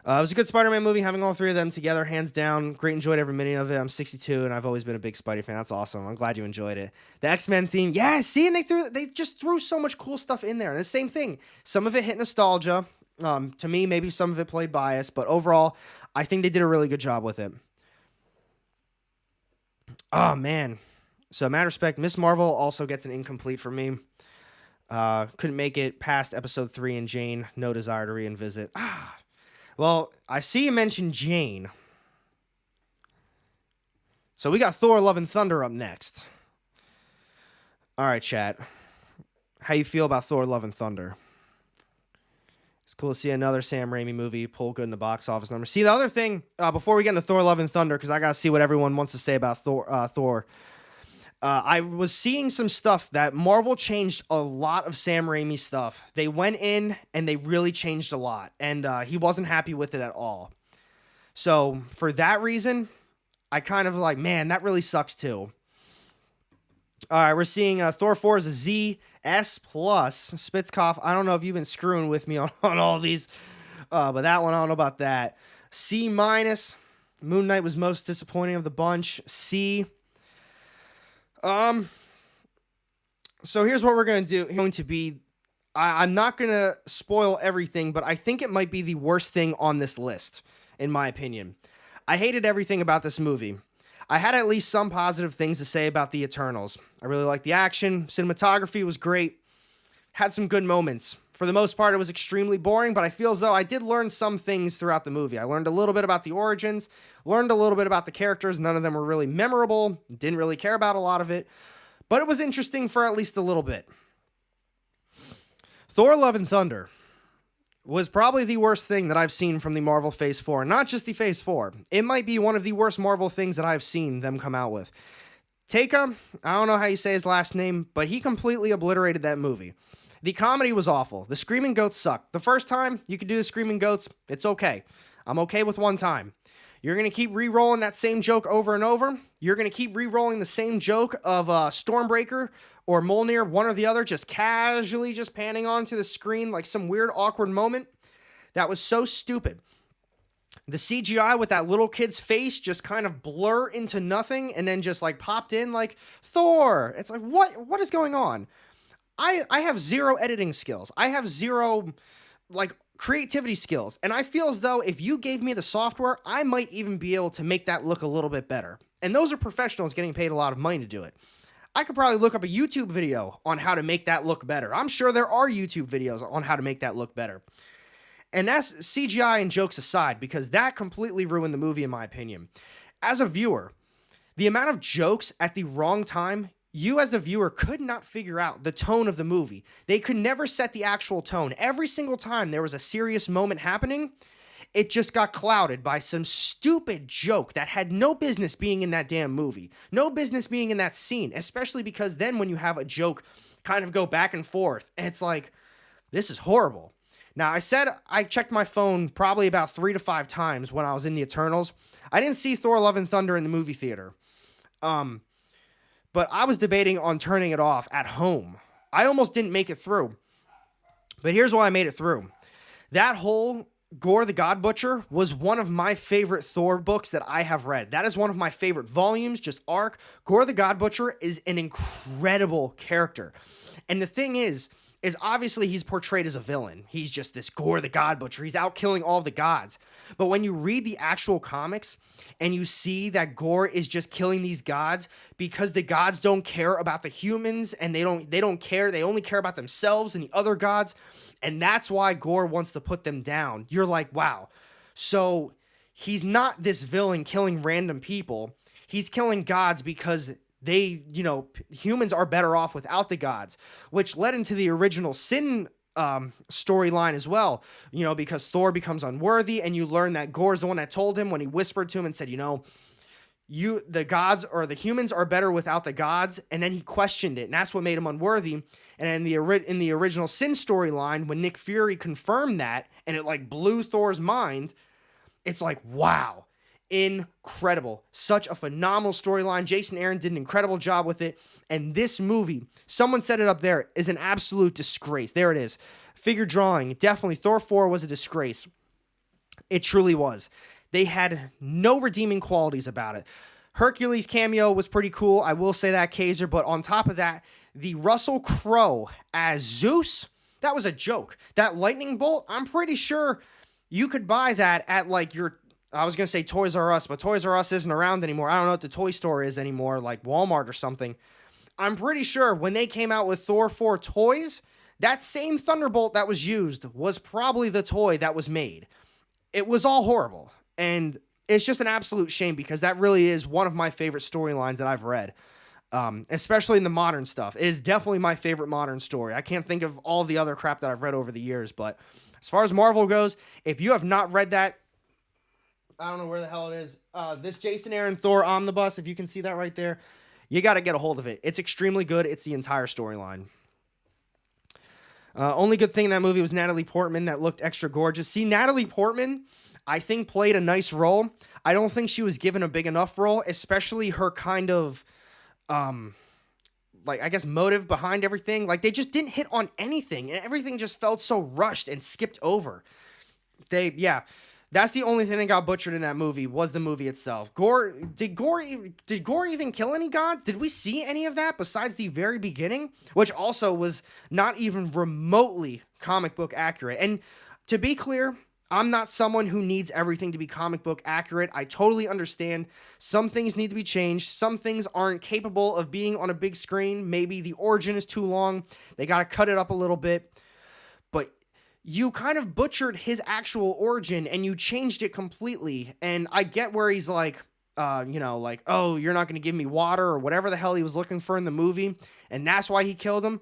It was a good Spider-Man movie, having all three of them together, hands down. Great, enjoyed every minute of it. I'm 62, and I've always been a big Spidey fan. That's awesome. I'm glad you enjoyed it. The X-Men theme, yeah, see, and they just threw so much cool stuff in there. And the same thing, some of it hit nostalgia. To me, maybe some of it played bias, but overall, I think they did a really good job with it. Oh, man. So, matter of respect, Miss Marvel also gets an incomplete for me. Couldn't make it past episode 3, and Jane, no desire to revisit. Well, I see you mentioned Jane. So we got Thor: Love and Thunder up next. All right, chat. How you feel about Thor: Love and Thunder? It's cool to see another Sam Raimi movie pull good in the box office numbers. See, the other thing, before we get into Thor: Love and Thunder, because I got to see what everyone wants to say about Thor. I was seeing some stuff that Marvel changed a lot of Sam Raimi stuff. They went in and they really changed a lot, and he wasn't happy with it at all. So for that reason, I kind of like, man, that really sucks too. All right, we're seeing Thor 4 is a Z, S+, Spitzkoff. I don't know if you've been screwing with me on all these, but that one, I don't know about that. C-. Moon Knight was most disappointing of the bunch. C. So here's what we're going to do. I'm not going to spoil everything, but I think it might be the worst thing on this list, in my opinion. I hated everything about this movie. I had at least some positive things to say about the Eternals. I really liked the action. Cinematography was great. Had some good moments. For the most part, it was extremely boring, but I feel as though I did learn some things throughout the movie. I learned a little bit about the origins, learned a little bit about the characters. None of them were really memorable. Didn't really care about a lot of it, but it was interesting for at least a little bit. Thor: Love and Thunder was probably the worst thing that I've seen from the Marvel Phase 4. Not just the Phase 4. It might be one of the worst Marvel things that I've seen them come out with. Taika, I don't know how you say his last name, but he completely obliterated that movie. The comedy was awful. The screaming goats sucked. The first time you could do the screaming goats, it's okay. I'm okay with one time. You're going to keep re-rolling that same joke over and over. You're going to keep re-rolling the same joke of Stormbreaker or Mjolnir, one or the other, just casually just panning onto the screen like some weird, awkward moment. That was so stupid. The CGI with that little kid's face just kind of blur into nothing and then just like popped in like Thor. It's like, what is going on? I have zero editing skills. I have zero like creativity skills. And I feel as though if you gave me the software, I might even be able to make that look a little bit better. And those are professionals getting paid a lot of money to do it. I could probably look up a YouTube video on how to make that look better. I'm sure there are YouTube videos on how to make that look better. And that's CGI and jokes aside, because that completely ruined the movie in my opinion. As a viewer, the amount of jokes at the wrong time, you as the viewer could not figure out the tone of the movie. They could never set the actual tone. Every single time there was a serious moment happening, it just got clouded by some stupid joke that had no business being in that damn movie. No business being in that scene, especially because then when you have a joke kind of go back and forth, and it's like, this is horrible. Now, I said I checked my phone probably about 3 to 5 times when I was in the Eternals. I didn't see Thor Love and Thunder in the movie theater. But I was debating on turning it off at home. I almost didn't make it through. But here's why I made it through. That whole Gore the God Butcher was one of my favorite Thor books that I have read. That is one of my favorite volumes, just arc. Gore the God Butcher is an incredible character. And the thing is obviously he's portrayed as a villain. He's just this Gore the God Butcher. He's out killing all the gods. But when you read the actual comics and you see that Gore is just killing these gods because the gods don't care about the humans and they don't care. They only care about themselves and the other gods. And that's why Gore wants to put them down. You're like, wow. So he's not this villain killing random people. He's killing gods because they, humans are better off without the gods, which led into the original Sin storyline as well, because Thor becomes unworthy and you learn that Gore's the one that told him when he whispered to him and said, the gods or the humans are better without the gods. And then he questioned it. And that's what made him unworthy. And in the original Sin storyline, when Nick Fury confirmed that and it like blew Thor's mind, it's like, wow. Incredible. Such a phenomenal storyline. Jason Aaron did an incredible job with it. And this movie, someone said it up there, is an absolute disgrace. There it is. Figure drawing. Definitely Thor 4 was a disgrace. It truly was. They had no redeeming qualities about it. Hercules cameo was pretty cool. I will say that, Kaiser. But on top of that, the Russell Crowe as Zeus, that was a joke. That lightning bolt, I'm pretty sure you could buy that at like I was going to say Toys R Us, but Toys R Us isn't around anymore. I don't know what the toy store is anymore, like Walmart or something. I'm pretty sure when they came out with Thor 4 toys, that same Thunderbolt that was used was probably the toy that was made. It was all horrible. And it's just an absolute shame because that really is one of my favorite storylines that I've read, especially in the modern stuff. It is definitely my favorite modern story. I can't think of all the other crap that I've read over the years, but as far as Marvel goes, if you have not read that, I don't know where the hell it is. This Jason Aaron Thor omnibus, if you can see that right there, you got to get a hold of it. It's extremely good. It's the entire storyline. Only good thing in that movie was Natalie Portman that looked extra gorgeous. See, Natalie Portman, I think, played a nice role. I don't think she was given a big enough role, especially her kind of, motive behind everything. Like, they just didn't hit on anything, and everything just felt so rushed and skipped over. That's the only thing that got butchered in that movie was the movie itself. Did Gore even kill any gods? Did we see any of that besides the very beginning, which also was not even remotely comic book accurate? And to be clear, I'm not someone who needs everything to be comic book accurate. I totally understand. Some things need to be changed. Some things aren't capable of being on a big screen. Maybe the origin is too long. They got to cut it up a little bit. But you kind of butchered his actual origin and you changed it completely. And I get where he's like, oh, you're not going to give me water or whatever the hell he was looking for in the movie. And that's why he killed him.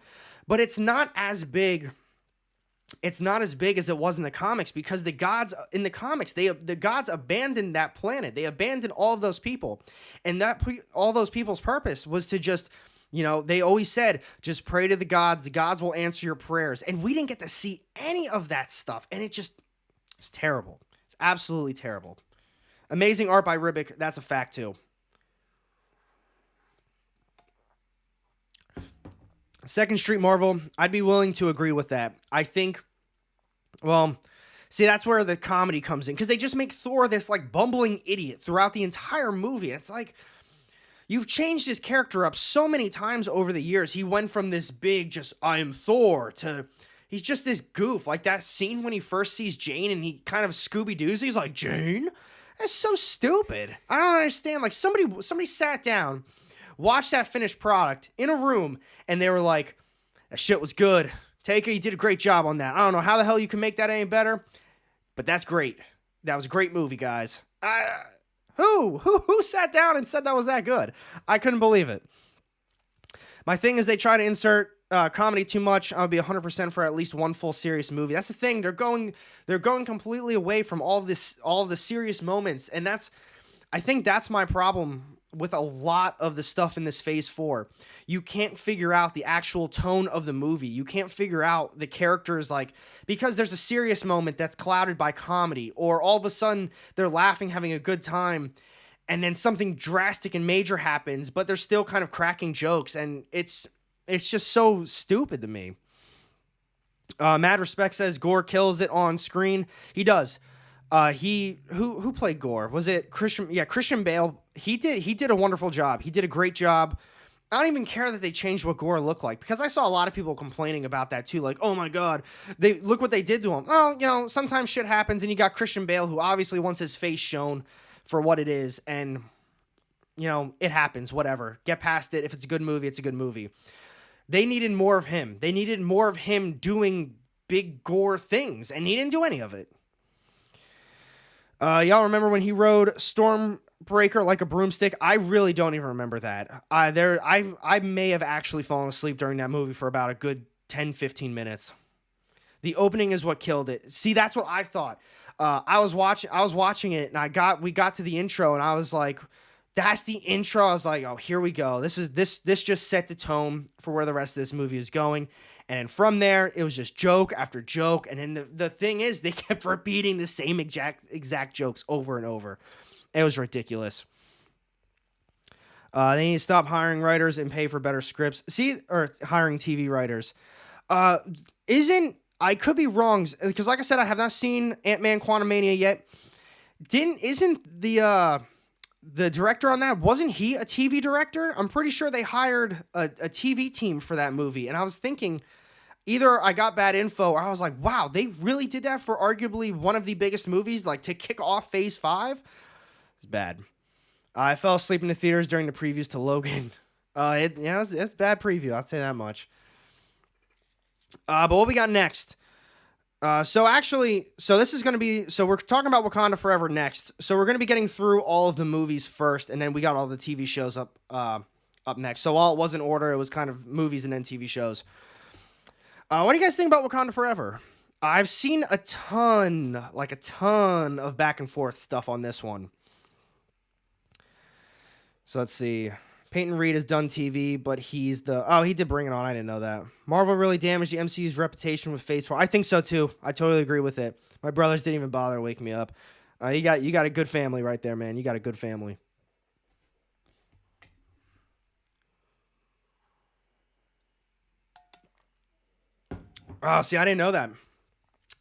But it's not as big. It's not as big as it was in the comics because the gods in the comics, the gods abandoned that planet. They abandoned all of those people. And all those people's purpose was to just, You know, they always said, just pray to the gods will answer your prayers. And we didn't get to see any of that stuff. And it's terrible. It's absolutely terrible. Amazing art by Ribic. That's a fact, too. Second Street Marvel, I'd be willing to agree with that. I think, well, see, that's where the comedy comes in. Because they just make Thor this, like, bumbling idiot throughout the entire movie. It's like, you've changed his character up so many times over the years. He went from this big, just, I am Thor, to he's just this goof. Like that scene when he first sees Jane and he kind of Scooby-Doo's. He's like, Jane? That's so stupid. I don't understand. Like, somebody sat down, watched that finished product in a room, and they were like, that shit was good. Taker, you did a great job on that. I don't know how the hell you can make that any better, but that's great. That was a great movie, guys. Who sat down and said that was that good? I couldn't believe it. My thing is they try to insert comedy too much. I'll be 100% for at least one full serious movie. That's the thing. They're going completely away from all the serious moments, and I think that's my problem with a lot of the stuff in this Phase 4. You can't figure out the actual tone of the movie. You can't figure out the characters, like, because there's a serious moment that's clouded by comedy, or all of a sudden they're laughing, having a good time, and then something drastic and major happens, but they're still kind of cracking jokes, and it's just so stupid to me. Mad Respect says Gore kills it on screen. He does. Who played Gore? Was it Christian? Yeah, Christian Bale. He did a wonderful job. He did a great job. I don't even care that they changed what Gore looked like, because I saw a lot of people complaining about that too. Like, oh my God, look what they did to him. Well, you know, sometimes shit happens, and you got Christian Bale, who obviously wants his face shown for what it is, and you know, it happens. Whatever, get past it. If it's a good movie, it's a good movie. They needed more of him. They needed more of him doing big Gore things, and he didn't do any of it. Y'all remember when he rode Stormbreaker like a broomstick? I really don't even remember that. I may have actually fallen asleep during that movie for about a good 10-15 minutes. The opening is what killed it. See, that's what I thought. I was watching it, and we got to the intro, and I was like, that's the intro. I was like, oh, here we go. This just set the tone for where the rest of this movie is going. And then from there, it was just joke after joke. And then the thing is, they kept repeating the same exact jokes over and over. It was ridiculous. They need to stop hiring writers and pay for better scripts. Or hiring TV writers. I could be wrong, because like I said, I have not seen Ant-Man Quantumania yet. Isn't the director on that, wasn't he a TV director? I'm pretty sure they hired a TV team for that movie. And I was thinking, either I got bad info, or I was like, wow, they really did that for arguably one of the biggest movies, like to kick off Phase 5? It's bad. I fell asleep in the theaters during the previews to Logan. It's a bad preview, I'll say that much. But what we got next? So this is going to be, so we're talking about Wakanda Forever next. So we're going to be getting through all of the movies first, and then we got all the TV shows up next. So while it was in order, it was kind of movies and then TV shows. What do you guys think about Wakanda Forever? I've seen a ton of back and forth stuff on this one. So let's see. Peyton Reed has done TV, but he did Bring It On. I didn't know that. Marvel really damaged the MCU's reputation with Phase 4. I think so too. I totally agree with it. My brothers didn't even bother to wake me up. You got a good family right there, man. You got a good family. Oh, see, I didn't know that.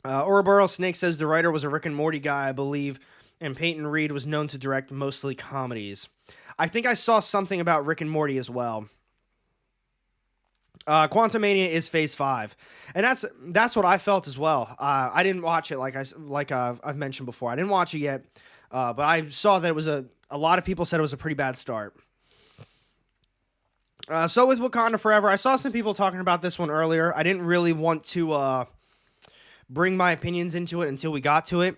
Ouroboros Snake says the writer was a Rick and Morty guy, I believe, and Peyton Reed was known to direct mostly comedies. I think I saw something about Rick and Morty as well. Quantumania is Phase 5, and that's what I felt as well. I didn't watch it like I've mentioned before. I didn't watch it yet, but I saw that it was a lot of people said it was a pretty bad start. So with Wakanda Forever, I saw some people talking about this one earlier. I didn't really want to bring my opinions into it until we got to it.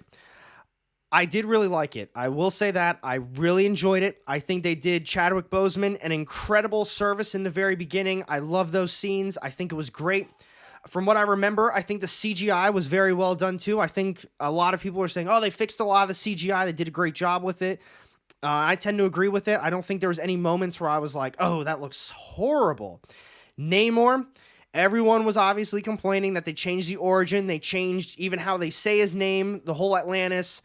I did really like it. I will say that. I really enjoyed it. I think they did Chadwick Boseman an incredible service in the very beginning. I love those scenes. I think it was great. From what I remember, I think the CGI was very well done too. I think a lot of people were saying, oh, they fixed a lot of the CGI. They did a great job with it. I tend to agree with it. I don't think there was any moments where I was like, oh, that looks horrible. Namor, everyone was obviously complaining that they changed the origin. They changed even how they say his name. The whole Atlantis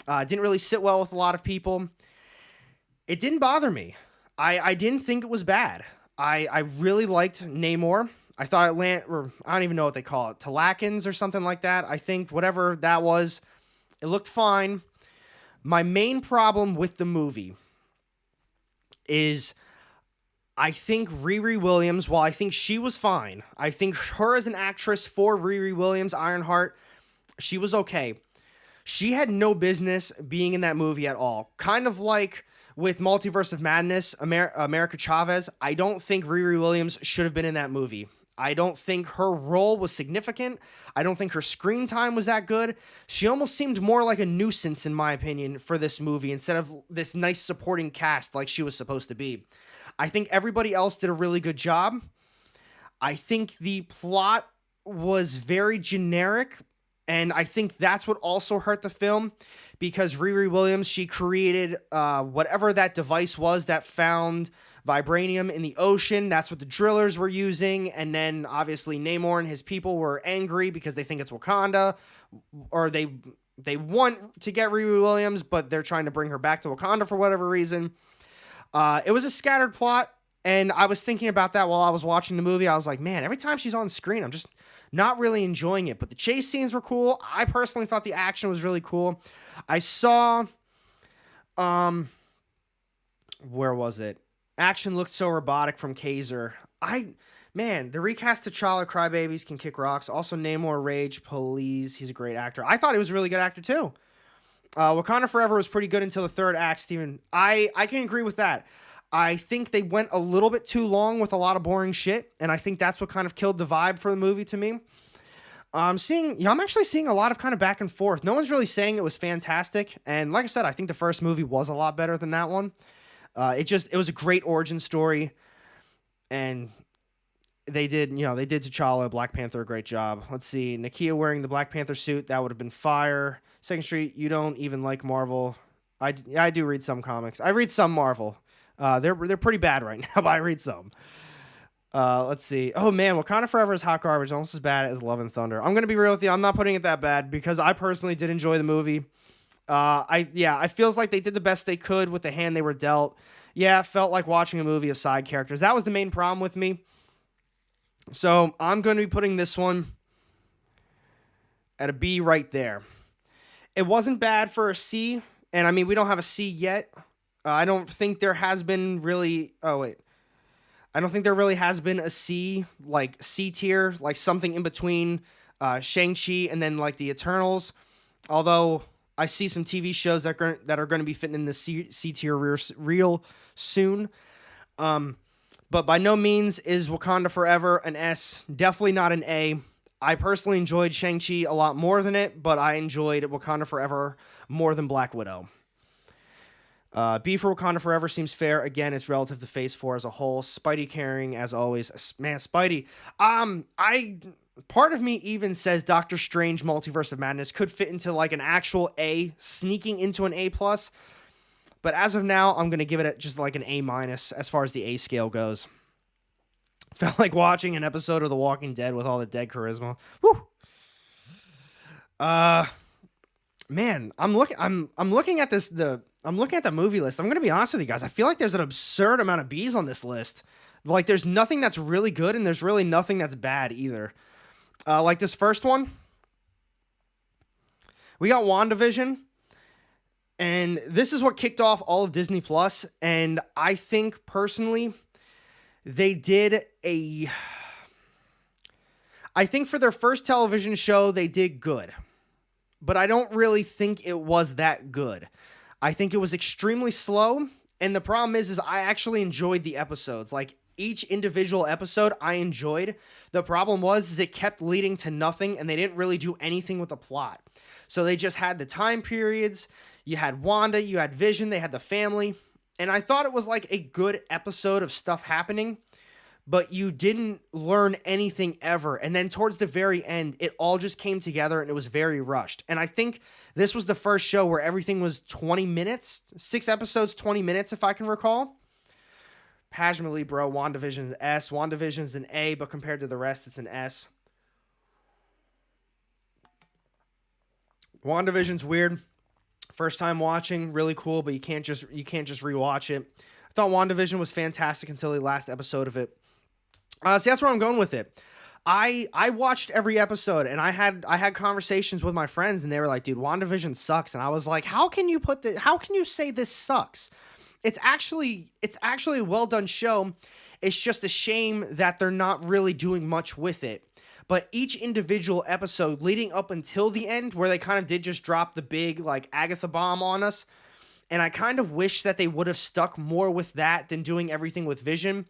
didn't really sit well with a lot of people. It didn't bother me. I didn't think it was bad. I really liked Namor. I thought or I don't even know what they call it, Talakans or something like that. I think whatever that was, it looked fine. My main problem with the movie is I think Riri Williams, while I think she was fine, I think her as an actress for Riri Williams, Ironheart, she was okay. She had no business being in that movie at all. Kind of like with Multiverse of Madness, America Chavez, I don't think Riri Williams should have been in that movie. I don't think her role was significant. I don't think her screen time was that good. She almost seemed more like a nuisance, in my opinion, for this movie instead of this nice supporting cast like she was supposed to be. I think everybody else did a really good job. I think the plot was very generic, and I think that's what also hurt the film, because Riri Williams, she created whatever that device was that found vibranium in the ocean. That's what the drillers were using. And then obviously Namor and his people were angry because they think it's Wakanda, or they want to get Riri Williams, but they're trying to bring her back to Wakanda for whatever reason. It was a scattered plot, and I was thinking about that while I was watching the movie. I was like, man, every time she's on screen, I'm just not really enjoying it. But the chase scenes were cool. I personally thought the action was really cool. I saw, where was it? Action looked so robotic from Kaiser. Man, the recast T'Challa Crybabies can kick rocks. Also, Namor Rage, please. He's a great actor. I thought he was a really good actor, too. Wakanda Forever was pretty good until the third act, Steven. I can agree with that. I think they went a little bit too long with a lot of boring shit, and I think that's what kind of killed the vibe for the movie to me. I'm actually seeing a lot of kind of back and forth. No one's really saying it was fantastic, and like I said, I think the first movie was a lot better than that one. It was a great origin story, and they did T'Challa, Black Panther, a great job. Let's see, Nakia wearing the Black Panther suit, that would have been fire. Second Street, you don't even like Marvel. I do read some comics. I read some Marvel. They're pretty bad right now, but I read some. Let's see. Oh man, Wakanda Forever is hot garbage, almost as bad as Love and Thunder. I'm gonna be real with you. I'm not putting it that bad because I personally did enjoy the movie. I feels like they did the best they could with the hand they were dealt. Yeah, it felt like watching a movie of side characters. That was the main problem with me. So I'm going to be putting this one at a B right there. It wasn't bad for a C, and I mean, we don't have a C yet. I don't think there has been really... Oh, wait. I don't think there really has been a C, like C tier, like something in between Shang-Chi and then like the Eternals. Although I see some TV shows that are going to be fitting in the C tier real soon. But by no means is Wakanda Forever an S. Definitely not an A. I personally enjoyed Shang-Chi a lot more than it, but I enjoyed Wakanda Forever more than Black Widow. B for Wakanda Forever seems fair. Again, it's relative to Phase 4 as a whole. Spidey carrying, as always. Man, Spidey. Part of me even says Doctor Strange Multiverse of Madness could fit into like an actual A, sneaking into an A+. But as of now, I'm going to give it just like an A- as far as the A scale goes. Felt like watching an episode of The Walking Dead with all the dead charisma. Woo! Man, I'm looking at I'm looking at the movie list. I'm going to be honest with you guys. I feel like there's an absurd amount of B's on this list. Like, there's nothing that's really good, and there's really nothing that's bad either. Like this first one, we got WandaVision, and this is what kicked off all of Disney Plus. And I think personally, I think for their first television show, they did good, but I don't really think it was that good. I think it was extremely slow, and the problem is I actually enjoyed the episodes. Like, each individual episode I enjoyed. The problem is it kept leading to nothing, and they didn't really do anything with the plot. So they just had the time periods. You had Wanda, you had Vision, they had the family, and I thought it was like a good episode of stuff happening, but you didn't learn anything ever. And then towards the very end, it all just came together and it was very rushed. And I think this was the first show where everything was 20 minutes, 6 episodes, 20 minutes, if I can recall. Passionately, bro, WandaVision's an S. WandaVision's an A, but compared to the rest, it's an S. WandaVision's weird. First time watching, really cool, but you can't just rewatch it. I thought WandaVision was fantastic until the last episode of it. So that's where I'm going with it. I watched every episode, and I had conversations with my friends, and they were like, "Dude, WandaVision sucks." And I was like, "How can you say this sucks? It's actually a well done show. It's just a shame that they're not really doing much with it." But each individual episode leading up until the end, where they kind of did just drop the big like Agatha bomb on us, and I kind of wish that they would have stuck more with that than doing everything with Vision.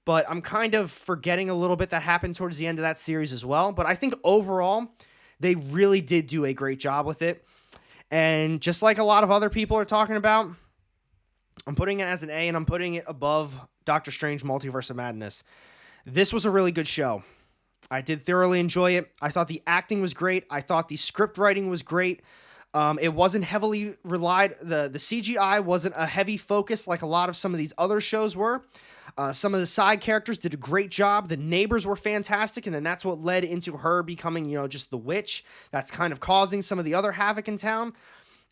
But I'm kind of forgetting a little bit that happened towards the end of that series as well. But I think overall, they really did do a great job with it. And just like a lot of other people are talking about, I'm putting it as an A, and I'm putting it above Doctor Strange Multiverse of Madness. This was a really good show. I did thoroughly enjoy it. I thought the acting was great. I thought the script writing was great. It wasn't heavily relied. The CGI wasn't a heavy focus like a lot of some of these other shows were. Some of the side characters did a great job. The neighbors were fantastic, and then that's what led into her becoming, just the witch. That's kind of causing some of the other havoc in town.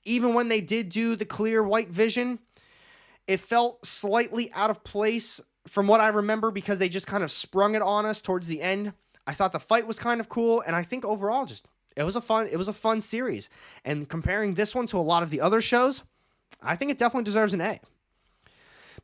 Even when they did do the clear white vision, it felt slightly out of place from what I remember because they just kind of sprung it on us towards the end. I thought the fight was kind of cool, and I think overall it was a fun series. And comparing this one to a lot of the other shows, I think it definitely deserves an A.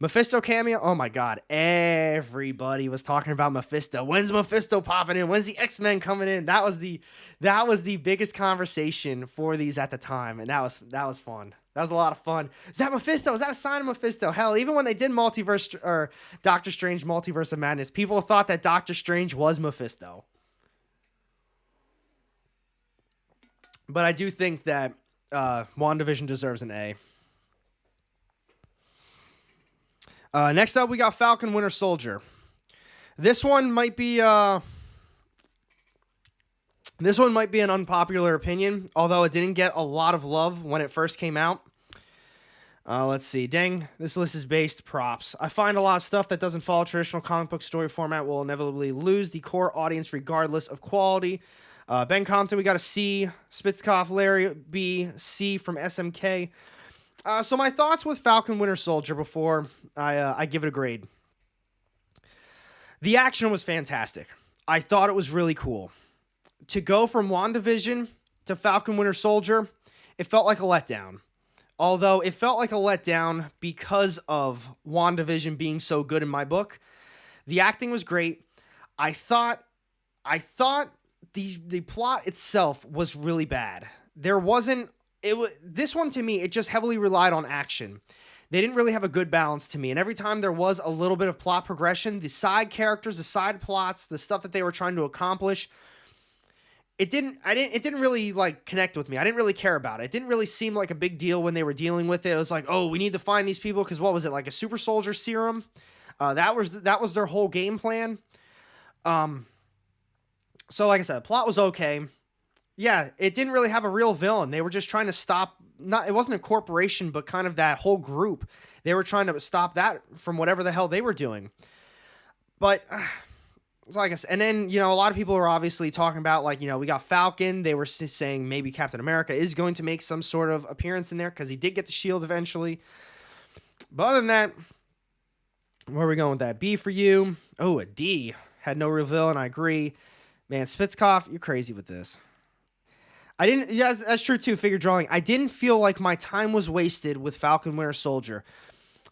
Mephisto cameo, oh my god, everybody was talking about Mephisto. When's Mephisto popping in? When's the X-Men coming in? That was the biggest conversation for these at the time, and that was fun. That was a lot of fun. Is that Mephisto? Is that a sign of Mephisto? Hell, even when they did Multiverse or Doctor Strange Multiverse of Madness, people thought that Doctor Strange was Mephisto. But I do think that WandaVision deserves an A. Next up, we got Falcon Winter Soldier. This one might be an unpopular opinion, although it didn't get a lot of love when it first came out. Let's see. Dang, this list is based props. I find a lot of stuff that doesn't follow traditional comic book story format will inevitably lose the core audience regardless of quality. Ben Compton, we got a C. Spitzkoff, Larry, B. C from SMK. So my thoughts with Falcon Winter Soldier before I give it a grade. The action was fantastic. I thought it was really cool. To go from WandaVision to Falcon Winter Soldier, it felt like a letdown. Although it felt like a letdown because of WandaVision being so good in my book. The acting was great. I thought the plot itself was really bad. This one to me, it just heavily relied on action. They didn't really have a good balance to me. And every time there was a little bit of plot progression, the side characters, the side plots, the stuff that they were trying to accomplish, it didn't really like connect with me. I didn't really care about it. It didn't really seem like a big deal when they were dealing with it. It was like, oh, we need to find these people because what was it, like a super soldier serum? That was their whole game plan. So like I said, plot was okay. Yeah, it didn't really have a real villain. They were just trying to stop, it wasn't a corporation, but kind of that whole group. They were trying to stop that from whatever the hell they were doing. But it's like I said, and then, a lot of people were obviously talking about, like, we got Falcon. They were saying maybe Captain America is going to make some sort of appearance in there because he did get the shield eventually. But other than that, where are we going with that? B for you. Oh, a D. Had no real villain. I agree. Man, Spitzkoff, you're crazy with this. Yeah, that's true too, figure drawing. I didn't feel like my time was wasted with Falcon Winter Soldier,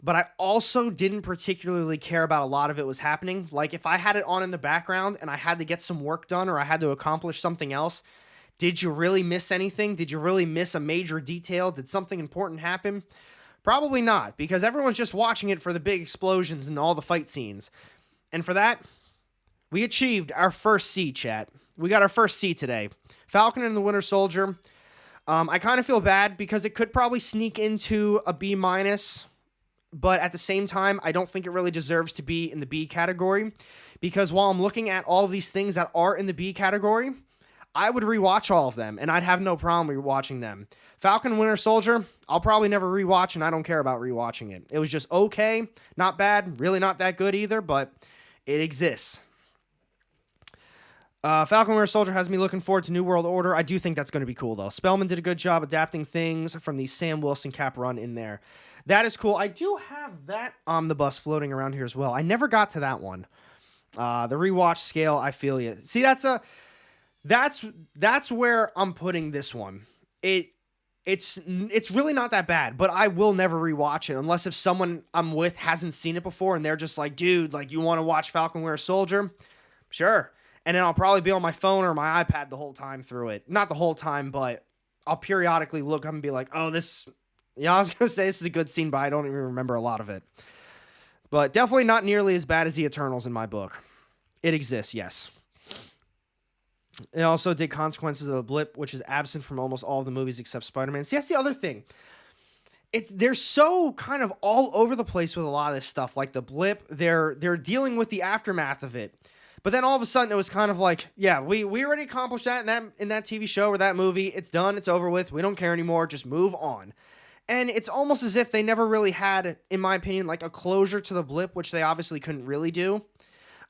but I also didn't particularly care about a lot of it was happening. Like, if I had it on in the background and I had to get some work done or I had to accomplish something else, did you really miss anything? Did you really miss a major detail? Did something important happen? Probably not, because everyone's just watching it for the big explosions and all the fight scenes. And for that, we achieved our first C, chat. We got our first C today. Falcon and the Winter Soldier. I kind of feel bad because it could probably sneak into a B-, but at the same time, I don't think it really deserves to be in the B category, because while I'm looking at all these things that are in the B category, I would rewatch all of them, and I'd have no problem rewatching them. Falcon Winter Soldier, I'll probably never rewatch, and I don't care about rewatching it. It was just okay, not bad, really not that good either, but it exists. Falcon Winter Soldier has me looking forward to New World Order. I do think that's going to be cool, though. Spellman did a good job adapting things from the Sam Wilson Cap run in there. That is cool. I do have that omnibus floating around here as well. I never got to that one. The rewatch scale, I feel you. See, that's where I'm putting this one. It's really not that bad, but I will never rewatch it unless if someone I'm with hasn't seen it before and they're just like, dude, like, you want to watch Falcon Winter Soldier? Sure. And then I'll probably be on my phone or my iPad the whole time through it. Not the whole time, but I'll periodically look up and be like, oh, this... Yeah, I was going to say this is a good scene, but I don't even remember a lot of it. But definitely not nearly as bad as the Eternals in my book. It exists, yes. It also did Consequences of the Blip, which is absent from almost all of the movies except Spider-Man. See, that's the other thing. They're so kind of all over the place with a lot of this stuff. Like the Blip, they're dealing with the aftermath of it. But then all of a sudden it was kind of like, yeah, we already accomplished that in that TV show or that movie. It's done. It's over with. We don't care anymore. Just move on. And it's almost as if they never really had, in my opinion, like a closure to the Blip, which they obviously couldn't really do.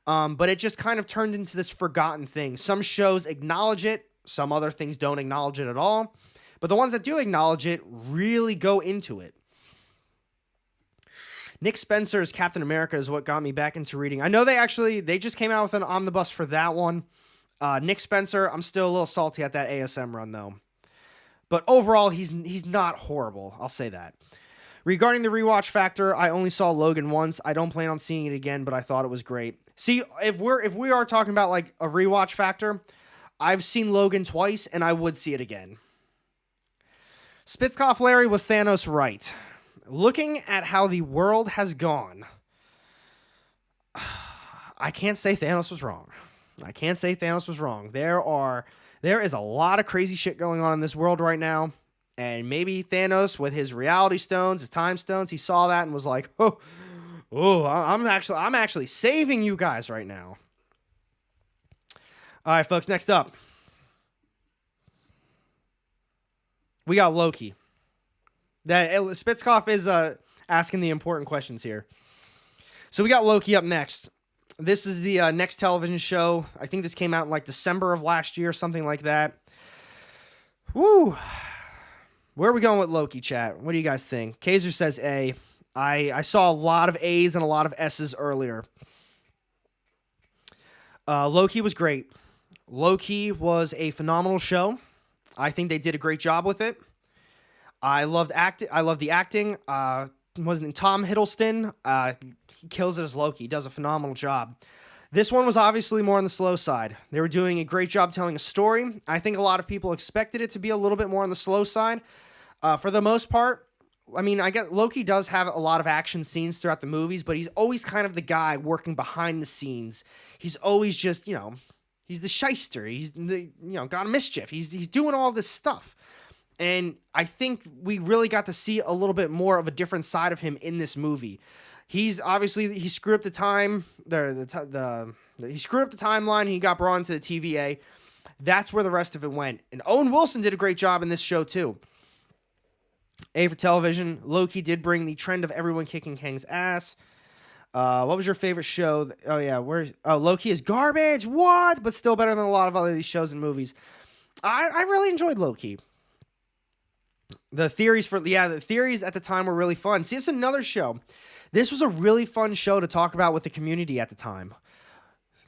But it just kind of turned into this forgotten thing. Some shows acknowledge it. Some other things don't acknowledge it at all. But the ones that do acknowledge it really go into it. Nick Spencer's Captain America is what got me back into reading. I know they just came out with an omnibus for that one. Nick Spencer, I'm still a little salty at that ASM run, though. But overall, he's not horrible. I'll say that. Regarding the rewatch factor, I only saw Logan once. I don't plan on seeing it again, but I thought it was great. See, if we are talking about like a rewatch factor, I've seen Logan twice, and I would see it again. Spitzkoff Larry, was Thanos right? Looking at how the world has gone, I can't say Thanos was wrong. There is a lot of crazy shit going on in this world right now. And maybe Thanos, with his reality stones, his time stones, he saw that and was like, I'm actually saving you guys right now. All right, folks, next up. We got Loki. Spitzkoff is asking the important questions here. So we got Loki up next. This is the next television show. I think this came out in like December of last year, something like that. Woo! Where are we going with Loki, chat? What do you guys think? Kaiser says A. I saw a lot of A's and a lot of S's earlier. Loki was great. Loki was a phenomenal show. I think they did a great job with it. I loved the acting. Wasn't it Tom Hiddleston? He kills it as Loki. He does a phenomenal job. This one was obviously more on the slow side. They were doing a great job telling a story. I think a lot of people expected it to be a little bit more on the slow side. For the most part, I mean, I guess Loki does have a lot of action scenes throughout the movies, but he's always kind of the guy working behind the scenes. He's always just, he's the shyster. He's the, god of mischief. He's doing all this stuff. And I think we really got to see a little bit more of a different side of him in this movie. He screwed up the time, he screwed up the timeline, and he got brought into the TVA. That's where the rest of it went. And Owen Wilson did a great job in this show too. A for television. Loki did bring the trend of everyone kicking Kang's ass. What was your favorite show? Oh yeah, Loki is garbage. What? But still better than a lot of other these shows and movies. I really enjoyed Loki. The theories at the time were really fun. See, it's another show. This was a really fun show to talk about with the community at the time.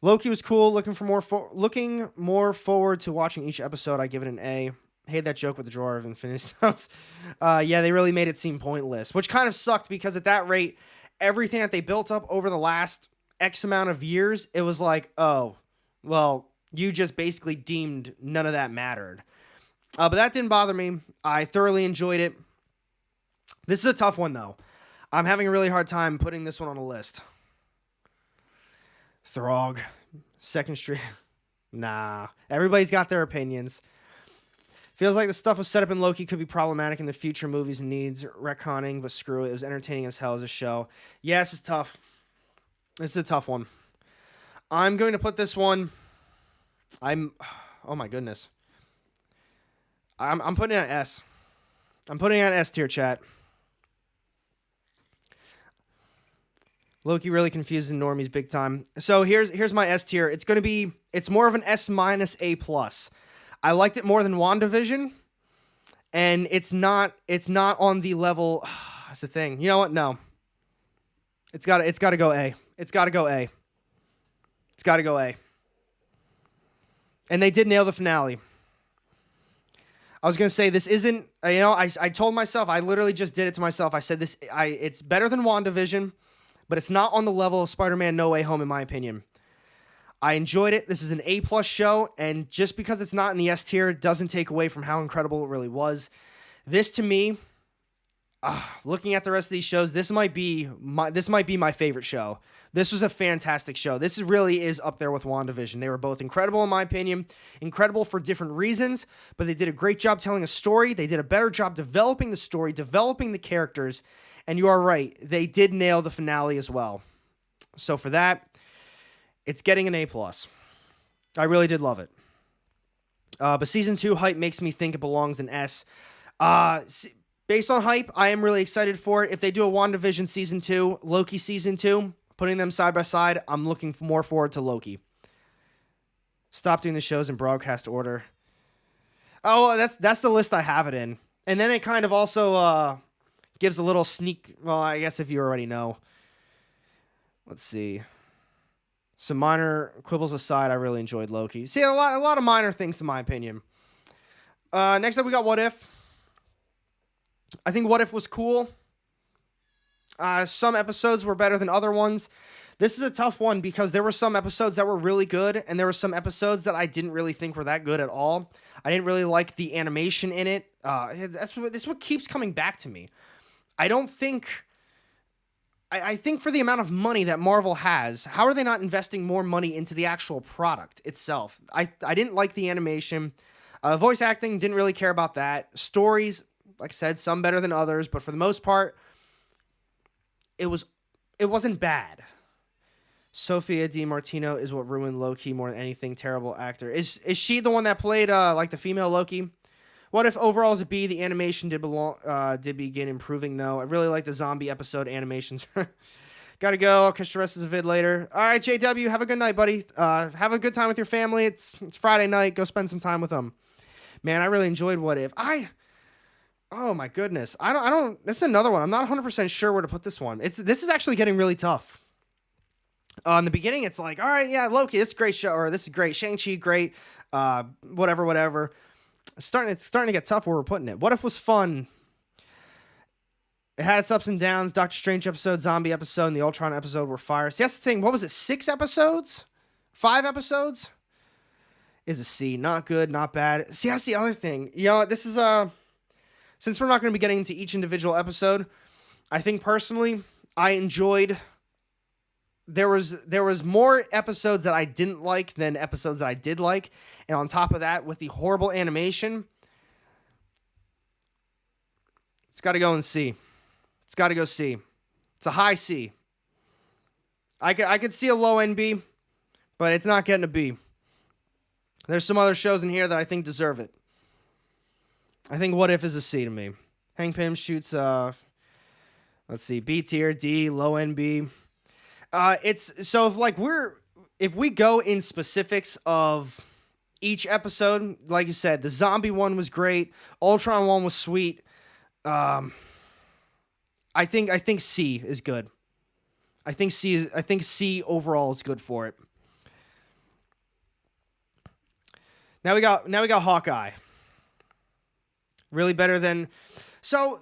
Loki was cool. Looking more forward to watching each episode. I give it an A. Hate that joke with the drawer of Infinity Stones. Yeah, they really made it seem pointless, which kind of sucked because at that rate, everything that they built up over the last X amount of years, it was like, oh, well, you just basically deemed none of that mattered. But that didn't bother me. I thoroughly enjoyed it. This is a tough one, though. I'm having a really hard time putting this one on a list. Throg. Second Street. Nah. Everybody's got their opinions. Feels like the stuff was set up in Loki could be problematic in the future movies and needs retconning, but screw it. It was entertaining as hell as a show. Yeah, this is tough. This is a tough one. I'm going to put this one... Oh my goodness. I'm putting it on S. I'm putting it on S tier, chat. Loki really confused the normies big time. So here's my S tier. It's more of an S minus A plus. I liked it more than WandaVision, and it's not on the level. That's the thing. You know what? No. It's got to go A. It's got to go A. It's got to go A. And they did nail the finale. I was gonna say this isn't. I told myself, I literally just did it to myself. I said it's better than WandaVision, but it's not on the level of Spider-Man No Way Home in my opinion. I enjoyed it. This is an A+ show, and just because it's not in the S tier doesn't take away from how incredible it really was. This, to me, looking at the rest of these shows, this might be my favorite show. This was a fantastic show. This really is up there with WandaVision. They were both incredible in my opinion, incredible for different reasons, but they did a great job telling a story. They did a better job developing the story, developing the characters, and you are right. They did nail the finale as well. So for that, it's getting an A+. I really did love it. But Season 2 hype makes me think it belongs in S. Based on hype, I am really excited for it. If they do a WandaVision Season 2, Loki Season 2, putting them side by side, I'm looking more forward to Loki. Stop doing the shows in broadcast order. Oh, that's the list I have it in. And then it kind of also gives a little sneak... Well, I guess if you already know. Let's see. Some minor quibbles aside, I really enjoyed Loki. See, a lot of minor things, in my opinion. Next up, we got What If. I think What If was cool. Some episodes were better than other ones. This is a tough one because there were some episodes that were really good, and there were some episodes that I didn't really think were that good at all. I didn't really like the animation in it. This is what keeps coming back to me. I think for the amount of money that Marvel has, how are they not investing more money into the actual product itself? I didn't like the animation. Voice acting, didn't really care about that. Stories, like I said, some better than others, but for the most part, it wasn't bad. Sophia DiMartino is what ruined Loki more than anything. Terrible actor. Is she the one that played like the female Loki? What If overall is a B? The animation did begin improving though. I really like the zombie episode animations. Gotta go. I'll catch the rest of the vid later. All right, JW, have a good night, buddy. Have a good time with your family. It's Friday night. Go spend some time with them. Man, I really enjoyed What If. Oh my goodness. I don't. This is another one. I'm not 100% sure where to put this one. This is actually getting really tough. In the beginning, it's like, all right, yeah, Loki, this is a great show, or this is great. Shang-Chi, great. Whatever. It's starting to get tough where we're putting it. What If was fun. It had its ups and downs. Doctor Strange episode, zombie episode, and the Ultron episode were fire. See, that's the thing. What was it? 6 episodes? 5 episodes? Is a C. Not good, not bad. See, that's the other thing. You know, this is since we're not going to be getting into each individual episode, I think personally, I enjoyed. There was more episodes that I didn't like than episodes that I did like. And on top of that, with the horrible animation, it's got to go in C. It's got to go C. It's a high C. I could see a low end B, but it's not getting a B. There's some other shows in here that I think deserve it. I think What If is a C to me. Hank Pym shoots, let's see, B tier, D, low end B. It's so if we go in specifics of each episode, like you said, the zombie one was great, Ultron one was sweet. I think C is good. I think C overall is good for it. Now we got Hawkeye. Really better than so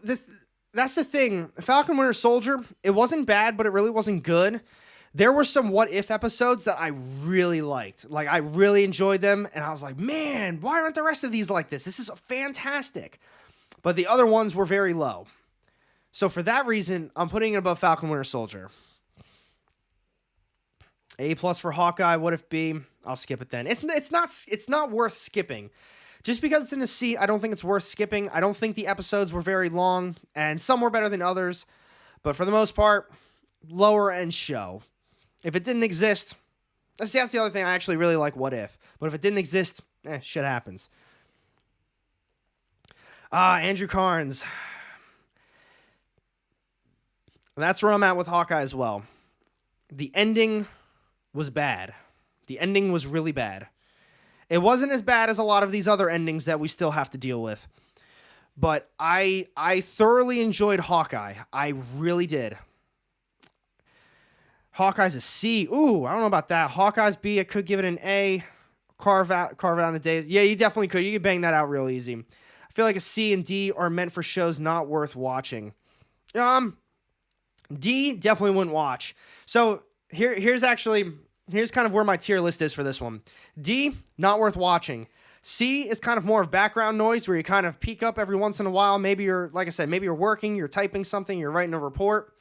that's the thing. Falcon Winter Soldier, it wasn't bad, but it really wasn't good. There were some What If episodes that I really liked. Like, I really enjoyed them, and I was like, man, why aren't the rest of these like this? This is fantastic. But the other ones were very low. So for that reason, I'm putting it above Falcon Winter Soldier. A+ for Hawkeye. What If B? I'll skip it then. It's not worth skipping. Just because it's in the C, I don't think it's worth skipping. I don't think the episodes were very long, and some were better than others. But for the most part, lower end show. If it didn't exist, that's the other thing. I actually really like What If. But if it didn't exist, shit happens. Andrew Carnes. That's where I'm at with Hawkeye as well. The ending was bad. The ending was really bad. It wasn't as bad as a lot of these other endings that we still have to deal with. But I thoroughly enjoyed Hawkeye. I really did. Hawkeye's a C. Ooh, I don't know about that. Hawkeye's B. I could give it an A. Carve out in the days. Yeah, you definitely could. You could bang that out real easy. I feel like a C and D are meant for shows not worth watching. D, definitely wouldn't watch. So here's kind of where my tier list is for this one. D, not worth watching. C is kind of more of background noise where you kind of peek up every once in a while. Maybe you're, like I said, maybe you're working, you're typing something, you're writing a report,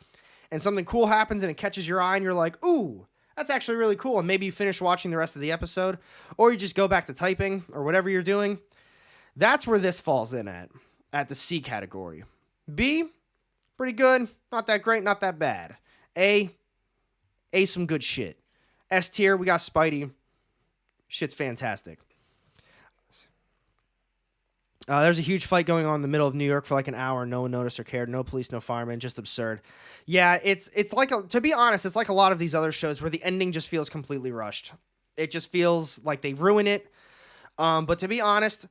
and something cool happens and it catches your eye and you're like, ooh, that's actually really cool. And maybe you finish watching the rest of the episode, or you just go back to typing or whatever you're doing. That's where this falls in at the C category. B, pretty good. Not that great, not that bad. A, some good shit. S tier, we got Spidey. Shit's fantastic. There's a huge fight going on in the middle of New York for like an hour. No one noticed or cared. No police, no firemen. Just absurd. Yeah, it's like, to be honest, it's like a lot of these other shows where the ending just feels completely rushed. It just feels like they ruin it. But to be honest,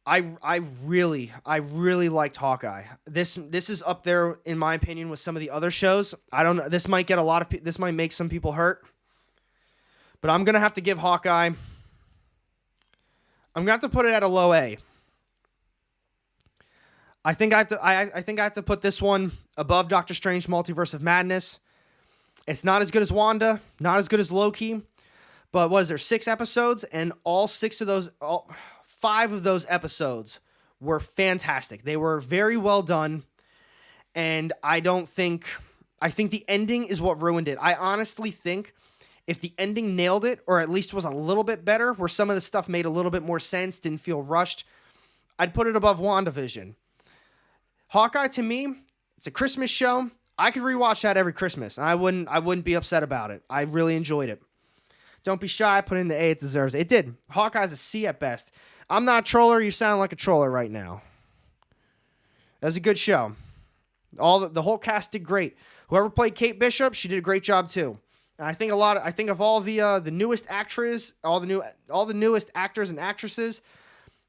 I really liked Hawkeye. This is up there in my opinion with some of the other shows. I don't know. This might make some people hurt. But I'm gonna have to give Hawkeye. I'm gonna have to put it at a low A. I think I have to put this one above Doctor Strange Multiverse of Madness. It's not as good as Wanda, not as good as Loki, but was there 6 episodes, and all 5 of those episodes were fantastic. They were very well done, and I think the ending is what ruined it. I honestly think if the ending nailed it, or at least was a little bit better, where some of the stuff made a little bit more sense, didn't feel rushed, I'd put it above WandaVision. Hawkeye, to me, it's a Christmas show. I could rewatch that every Christmas, and I wouldn't be upset about it. I really enjoyed it. Don't be shy. Put in the A. It deserves it. It did. Hawkeye's a C at best. I'm not a troller. You sound like a troller right now. That was a good show. The whole cast did great. Whoever played Kate Bishop, she did a great job too. And I think of all the newest actors, all the newest actors and actresses,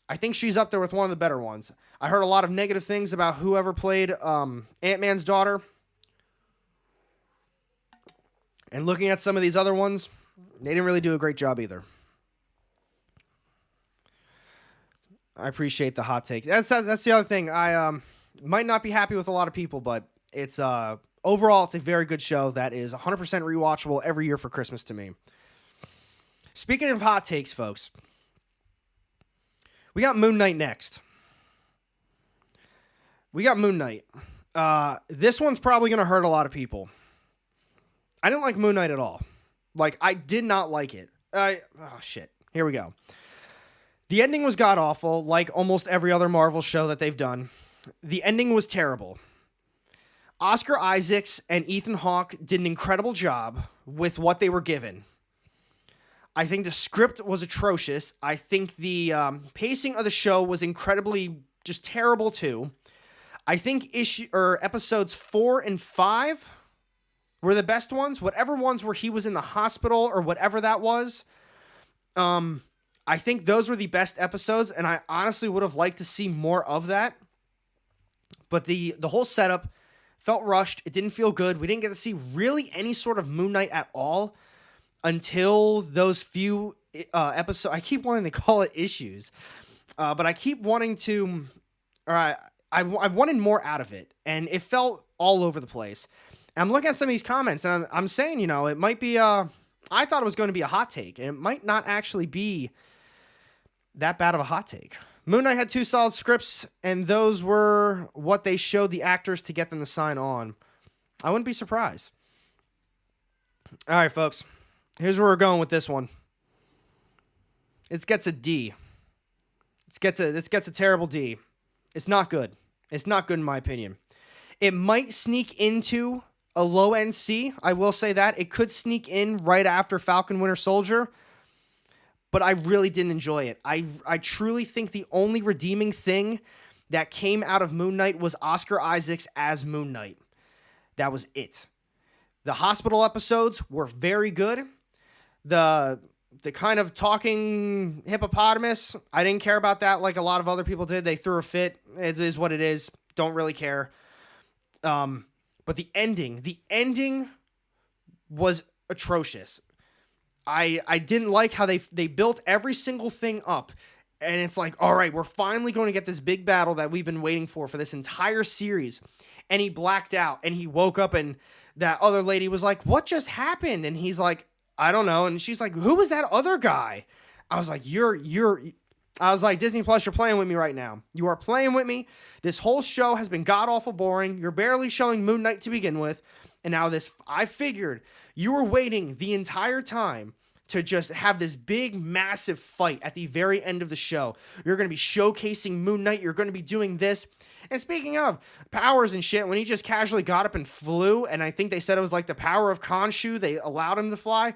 I think she's up there with one of the better ones. I heard a lot of negative things about whoever played Ant-Man's daughter. And looking at some of these other ones, they didn't really do a great job either. I appreciate the hot take. That's the other thing. I might not be happy with a lot of people, but it's overall it's a very good show that is 100% rewatchable every year for Christmas to me. Speaking of hot takes, folks, we got Moon Knight next. This one's probably going to hurt a lot of people. I didn't like Moon Knight at all. Like, I did not like it. Shit. Here we go. The ending was god-awful, like almost every other Marvel show that they've done. The ending was terrible. Oscar Isaacs and Ethan Hawke did an incredible job with what they were given. I think the script was atrocious. I think the pacing of the show was incredibly just terrible too. I think episodes 4 and 5 were the best ones. Whatever ones where he was in the hospital or whatever that was. I think those were the best episodes, and I honestly would have liked to see more of that. But the whole setup felt rushed. It didn't feel good. We didn't get to see really any sort of Moon Knight at all until those few episodes. I keep wanting to call it issues, but I keep wanting to. I wanted more out of it, and it felt all over the place. And I'm looking at some of these comments, and I'm saying, it might be. I thought it was going to be a hot take, and it might not actually be that bad of a hot take. Moon Knight had 2 solid scripts, and those were what they showed the actors to get them to sign on. I wouldn't be surprised. All right, folks. Here's where we're going with this one. It gets a D. This gets a terrible D. It's not good. It's not good in my opinion. It might sneak into a low end C. I will say that. It could sneak in right after Falcon Winter Soldier, but I really didn't enjoy it. I truly think the only redeeming thing that came out of Moon Knight was Oscar Isaacs as Moon Knight. That was it. The hospital episodes were very good. The kind of talking hippopotamus, I didn't care about that like a lot of other people did. They threw a fit. It is what it is. Don't really care. But the ending was atrocious. I didn't like how they built every single thing up. And it's like, all right, we're finally going to get this big battle that we've been waiting for this entire series. And he blacked out and he woke up and that other lady was like, what just happened? And he's like, I don't know. And she's like, who was that other guy? I was like, I was like, Disney Plus, you're playing with me right now. You are playing with me. This whole show has been god-awful boring. You're barely showing Moon Knight to begin with. And now I figured you were waiting the entire time to just have this big, massive fight at the very end of the show. You're going to be showcasing Moon Knight. You're going to be doing this. And speaking of powers and shit, when he just casually got up and flew, and I think they said it was like the power of Khonshu, they allowed him to fly.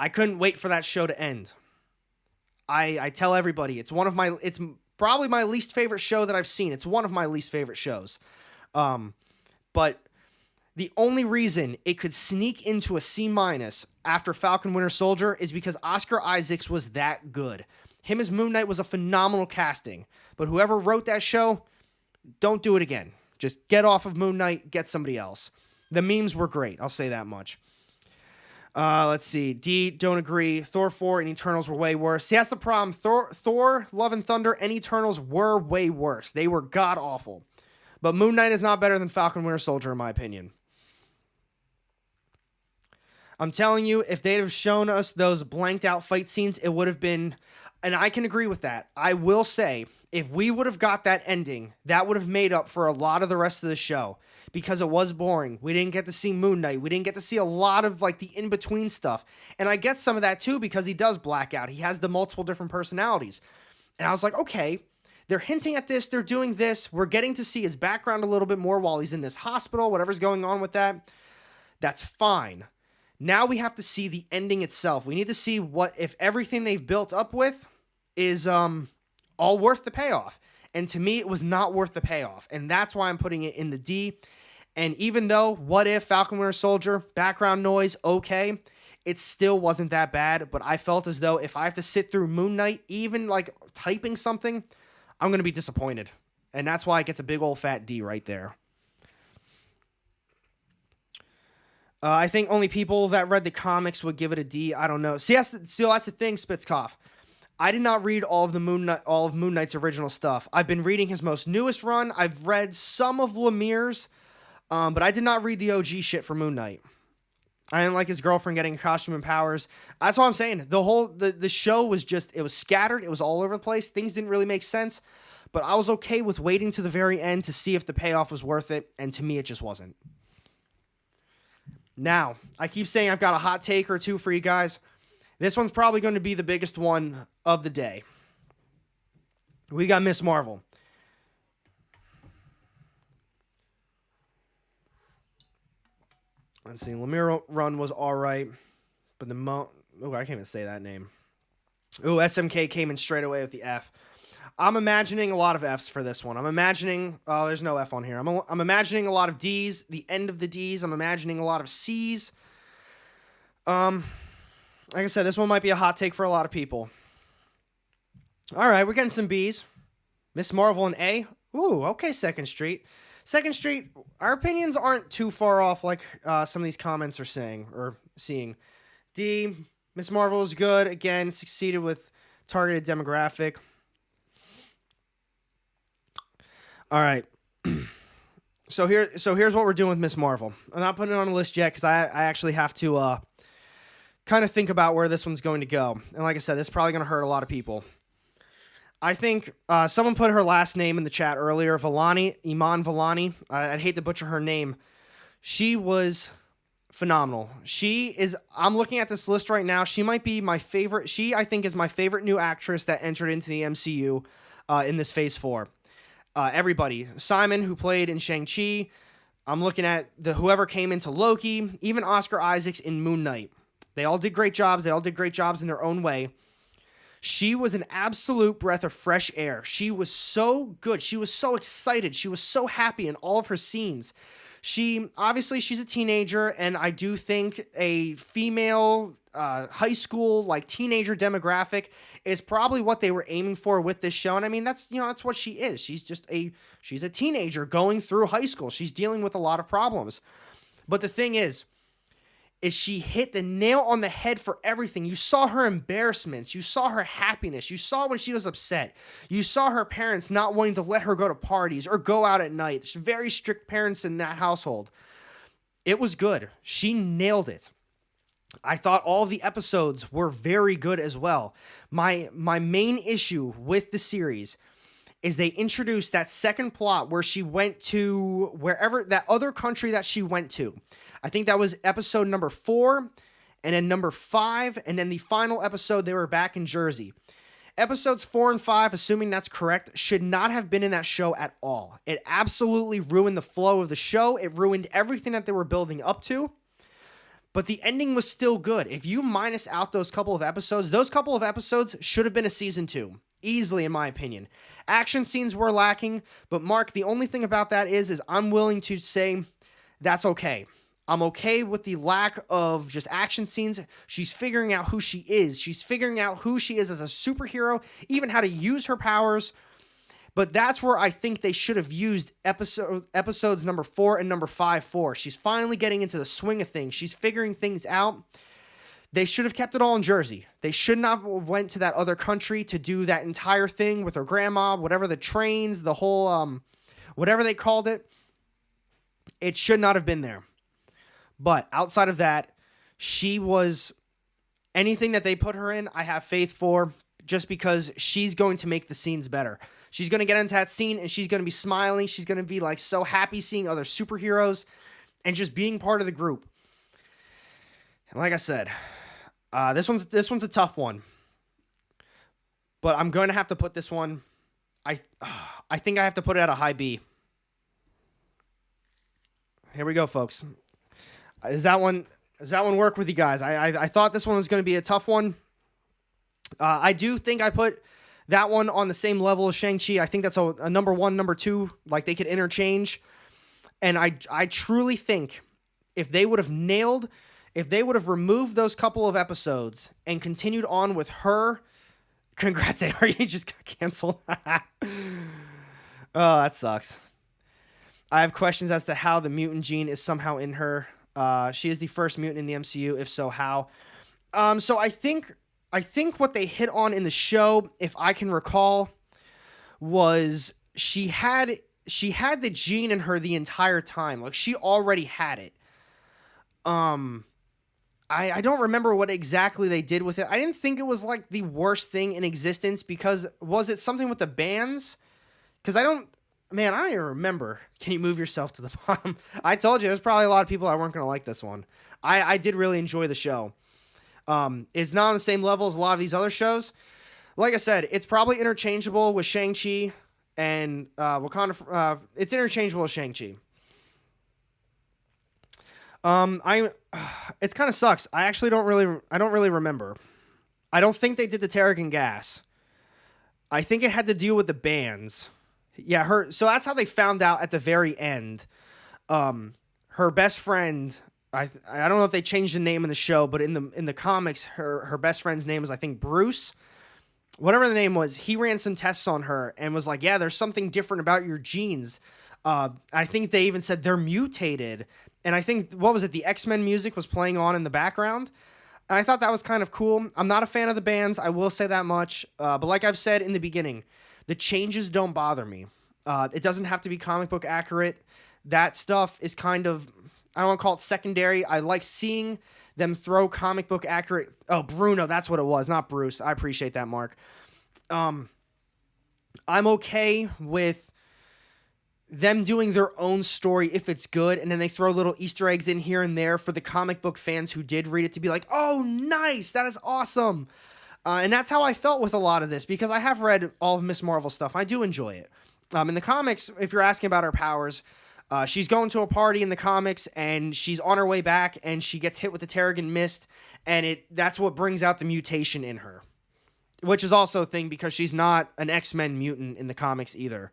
I couldn't wait for that show to end. I tell everybody, it's probably my least favorite show that I've seen. It's one of my least favorite shows. But the only reason it could sneak into a C- after Falcon Winter Soldier is because Oscar Isaacs was that good. Him as Moon Knight was a phenomenal casting. But whoever wrote that show, don't do it again. Just get off of Moon Knight, get somebody else. The memes were great, I'll say that much. Let's see. D, don't agree. Thor 4 and Eternals were way worse. See, that's the problem. Thor, Love and Thunder, and Eternals were way worse. They were god-awful. But Moon Knight is not better than Falcon Winter Soldier, in my opinion. I'm telling you, if they'd have shown us those blanked out fight scenes, it would have been... And I can agree with that. I will say, if we would have got that ending, that would have made up for a lot of the rest of the show. Because it was boring. We didn't get to see Moon Knight. We didn't get to see a lot of like the in-between stuff. And I get some of that too because he does black out. He has the multiple different personalities. And I was like, okay, they're hinting at this. They're doing this. We're getting to see his background a little bit more while he's in this hospital, whatever's going on with that. That's fine. Now we have to see the ending itself. We need to see if everything they've built up with is all worth the payoff. And to me, it was not worth the payoff. And that's why I'm putting it in the D. And even though, what if Falcon Winter Soldier, background noise, okay, it still wasn't that bad. But I felt as though if I have to sit through Moon Knight, even like typing something, I'm going to be disappointed. And that's why it gets a big old fat D right there. I think only people that read the comics would give it a D. I don't know. See, that's the thing, Spitzkoff. I did not read all of Moon Knight's original stuff. I've been reading his most newest run. I've read some of Lemire's, but I did not read the OG shit for Moon Knight. I didn't like his girlfriend getting a costume and powers. That's all I'm saying. The show was just, it was scattered. It was all over the place. Things didn't really make sense, but I was okay with waiting to the very end to see if the payoff was worth it, and to me, it just wasn't. Now, I keep saying I've got a hot take or two for you guys. This one's probably going to be the biggest one of the day. We got Ms. Marvel. Let's see. Lemire run was all right, but I can't even say that name. Ooh, SMK came in straight away with the F. I'm imagining a lot of Fs for this one. I'm imagining... Oh, there's no F on here. I'm imagining a lot of Ds, the end of the Ds. I'm imagining a lot of Cs. Like I said, this one might be a hot take for a lot of people. All right, we're getting some Bs. Miss Marvel and A. Ooh, okay, Second Street. Second Street, our opinions aren't too far off like some of these comments are saying or seeing. D, Miss Marvel is good. Again, succeeded with targeted demographic. All right. So here's what we're doing with Miss Marvel. I'm not putting it on a list yet because I actually have to kind of think about where this one's going to go. And like I said, this is probably going to hurt a lot of people. I think someone put her last name in the chat earlier, Iman Vellani. I'd hate to butcher her name. She was phenomenal. I'm looking at this list right now. She might be my favorite. I think, is my favorite new actress that entered into the MCU in this Phase 4. Everybody. Simon, who played in Shang-Chi. I'm looking at whoever came into Loki, even Oscar Isaacs in Moon Knight. They all did great jobs. They all did great jobs in their own way. She was an absolute breath of fresh air. She was so good. She was so excited. She was so happy in all of her scenes. Obviously, she's a teenager, and I do think a female high school, like, teenager demographic is probably what they were aiming for with this show. And I mean, that's what she is. She's a teenager going through high school. She's dealing with a lot of problems. But the thing is she hit the nail on the head for everything. You saw her embarrassments. You saw her happiness. You saw when she was upset. You saw her parents not wanting to let her go to parties or go out at night. There's very strict parents in that household. It was good. She nailed it. I thought all the episodes were very good as well. My main issue with the series is they introduced that second plot where she went to wherever, that other country that she went to. I think that was episode number 4, and then number 5, and then the final episode, they were back in Jersey. Episodes 4 and 5, assuming that's correct, should not have been in that show at all. It absolutely ruined the flow of the show. It ruined everything that they were building up to. But the ending was still good. If you minus out those couple of episodes should have been a season 2. Easily, in my opinion. Action scenes were lacking, but Mark, the only thing about that is I'm willing to say that's okay. I'm okay with the lack of just action scenes. She's figuring out who she is. She's figuring out who she is as a superhero, even how to use her powers. But that's where I think they should have used episodes number 4 and number 5 for. She's finally getting into the swing of things. She's figuring things out. They should have kept it all in Jersey. They should not have went to that other country to do that entire thing with her grandma, whatever the trains, the whole, whatever they called it. It should not have been there. But outside of that, she was anything that they put her in, I have faith for, just because she's going to make the scenes better. She's going to get into that scene and she's going to be smiling. She's going to be like so happy seeing other superheroes and just being part of the group. And like I said, this one's a tough one. But I'm going to have to put this one, I think I have to put it at a high B. Here we go, folks. Does that one work with you guys? I thought this one was going to be a tough one. I do think I put that one on the same level as Shang-Chi. I think that's a number 1, number 2, like they could interchange. And I truly think if they would have removed those couple of episodes and continued on with her, congrats, AR, you just got canceled. Oh, that sucks. I have questions as to how the mutant gene is somehow in her. She is the first mutant in the MCU. If so, how? So I think what they hit on in the show, if I can recall, was she had the gene in her the entire time. Like, she already had it. I don't remember what exactly they did with it. I didn't think it was like the worst thing in existence, because was it something with the bands? Because I don't even remember. Can you move yourself to the bottom? I told you, there's probably a lot of people that weren't going to like this one. I did really enjoy the show. It's not on the same level as a lot of these other shows. Like I said, it's probably interchangeable with Shang-Chi and Wakanda. It's interchangeable with Shang-Chi. It kind of sucks. I don't really remember. I don't think they did the Terrigen gas. I think it had to do with the bands. Yeah, so that's how they found out at the very end. Her best friend, I don't know if they changed the name in the show, but in the comics, her best friend's name was, I think, Bruce. Whatever the name was, he ran some tests on her and was like, yeah, there's something different about your genes. I think they even said they're mutated. And I think, what was it, the X-Men music was playing on in the background. And I thought that was kind of cool. I'm not a fan of the bands, I will say that much. But like I've said in the beginning, the changes don't bother me. It doesn't have to be comic book accurate. That stuff is kind of, I don't want to call it secondary. I like seeing them throw comic book accurate. Oh, Bruno, that's what it was, not Bruce. I appreciate that, Mark. I'm okay with them doing their own story if it's good, and then they throw little Easter eggs in here and there for the comic book fans who did read it to be like, oh, nice, that is awesome. And that's how I felt with a lot of this, because I have read all of Miss Marvel stuff. I do enjoy it. In the comics, if you're asking about her powers, she's going to a party in the comics, and she's on her way back, and she gets hit with the Terrigen Mist, and that's what brings out the mutation in her, which is also a thing because she's not an X-Men mutant in the comics either.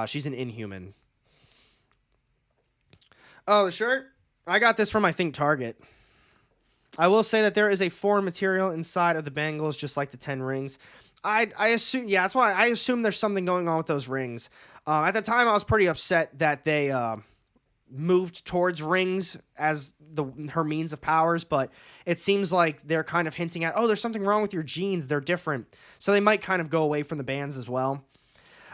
She's an Inhuman. Oh, the shirt? I got this from, I think, Target. I will say that there is a foreign material inside of the bangles, just like the 10 rings. I assume, yeah, that's why I assume there's something going on with those rings. At the time, I was pretty upset that they moved towards rings as her means of powers, but it seems like they're kind of hinting at, oh, there's something wrong with your genes. They're different. So they might kind of go away from the bands as well.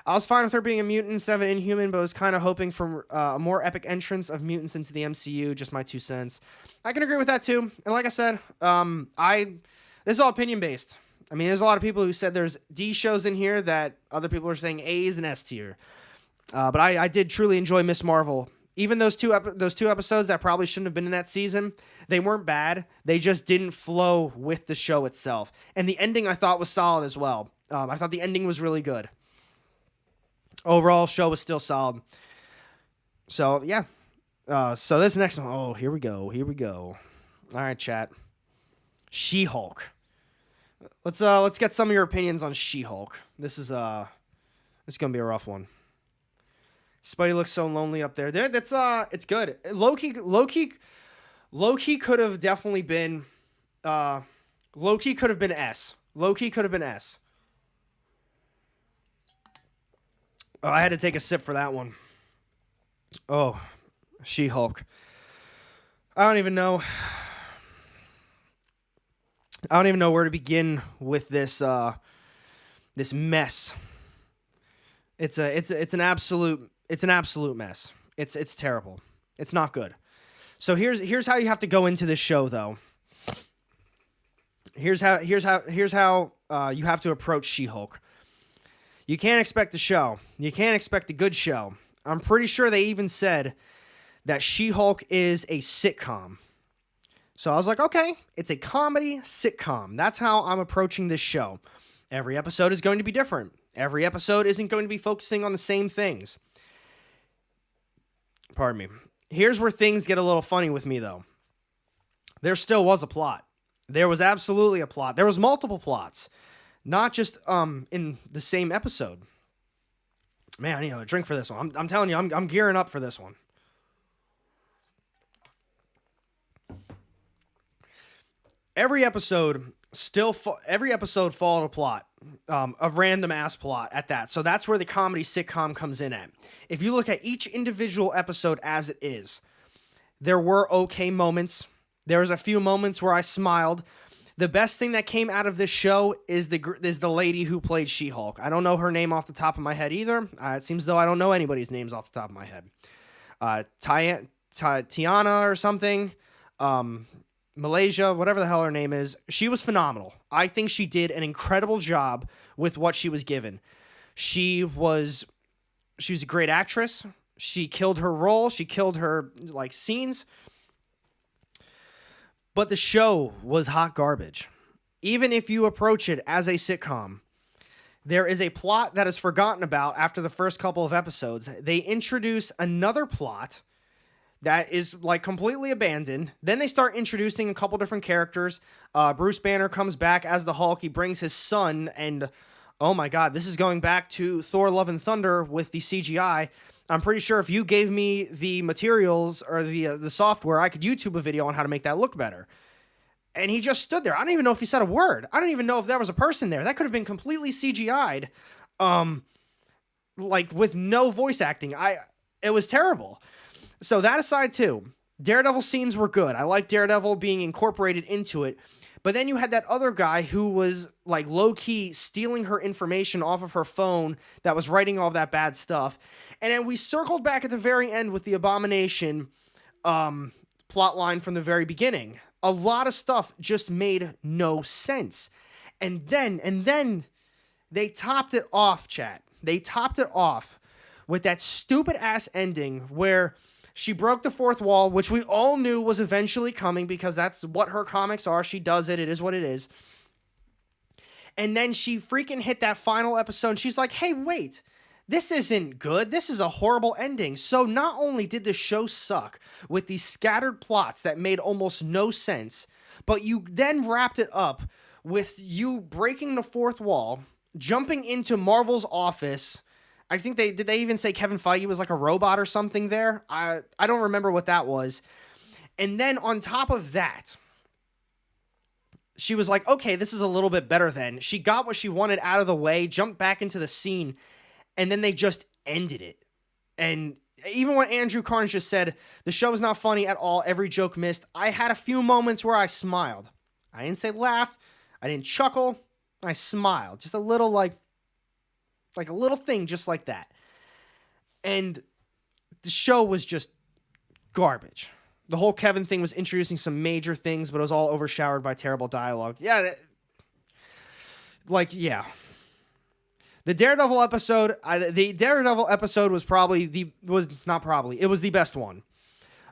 I was fine with her being a mutant instead of an Inhuman, but was kind of hoping for a more epic entrance of mutants into the MCU. Just my 2 cents. I can agree with that too. And like I said, this is all opinion based. I mean, there's a lot of people who said there's D shows in here that other people are saying A's and S tier. But I did truly enjoy Miss Marvel. Even those two episodes that probably shouldn't have been in that season, they weren't bad. They just didn't flow with the show itself. And the ending I thought was solid as well. I thought the ending was really good. Overall, show was still solid. So, yeah. So this next one. Oh, here we go. Here we go. All right, chat. She-Hulk. Let's get some of your opinions on She-Hulk. This is gonna be a rough one. Spidey looks so lonely up there. It's good. Loki could have definitely been Loki could have been S. Loki could have been S. Oh, I had to take a sip for that one. Oh, She-Hulk. I don't even know where to begin with this this mess. It's an absolute mess. It's terrible. It's not good. So here's how you have to go into this show though. Here's how you have to approach She-Hulk. You can't expect a show. You can't expect a good show. I'm pretty sure they even said that She-Hulk is a sitcom. So I was like, okay, it's a comedy sitcom. That's how I'm approaching this show. Every episode is going to be different. Every episode isn't going to be focusing on the same things. Pardon me. Here's where things get a little funny with me, though. There still was a plot. There was absolutely a plot. There was multiple plots. Not just in the same episode. Man, I need another drink for this one. I'm telling you, I'm gearing up for this one. Every episode followed a plot, a random ass plot at that. So that's where the comedy sitcom comes in at. If you look at each individual episode as it is, there were okay moments. There was a few moments where I smiled. The best thing that came out of this show is the lady who played She-Hulk. I don't know her name off the top of my head either. It seems though I don't know anybody's names off the top of my head. Tiana or something. Malaysia, whatever the hell her name is. She was phenomenal. I think she did an incredible job with what she was given. She was a great actress. She killed her role. She killed her scenes. But the show was hot garbage. Even if you approach it as a sitcom, there is a plot that is forgotten about after the first couple of episodes. They introduce another plot that is completely abandoned. Then they start introducing a couple different characters. Bruce Banner comes back as the Hulk. He brings his son, and oh my God, this is going back to Thor: Love and Thunder with the CGI. I'm pretty sure if you gave me the materials or the software, I could YouTube a video on how to make that look better. And he just stood there. I don't even know if he said a word. I don't even know if there was a person there. That could have been completely CGI'd, with no voice acting. It was terrible. So that aside too, Daredevil scenes were good. I like Daredevil being incorporated into it. But then you had that other guy who was low-key stealing her information off of her phone that was writing all that bad stuff. And then we circled back at the very end with the Abomination plot line from the very beginning. A lot of stuff just made no sense. And then they topped it off, chat. They topped it off with that stupid ass ending where she broke the fourth wall, which we all knew was eventually coming because that's what her comics are. She does it. It is what it is. And then she freaking hit that final episode. And she's like, hey, wait, this isn't good. This is a horrible ending. So not only did the show suck with these scattered plots that made almost no sense, but you then wrapped it up with you breaking the fourth wall, jumping into Marvel's office. I think did they even say Kevin Feige was like a robot or something there? I don't remember what that was. And then on top of that, she was like, okay, this is a little bit better then. She got what she wanted out of the way, jumped back into the scene, and then they just ended it. And even when Andrew Carnes just said, the show is not funny at all, every joke missed, I had a few moments where I smiled. I didn't say laughed. I didn't chuckle. I smiled. Just a little like a little thing just like that. And the show was just garbage. The whole Kevin thing was introducing some major things, but it was all overshadowed by terrible dialogue. Yeah. Yeah. The Daredevil episode was it was the best one.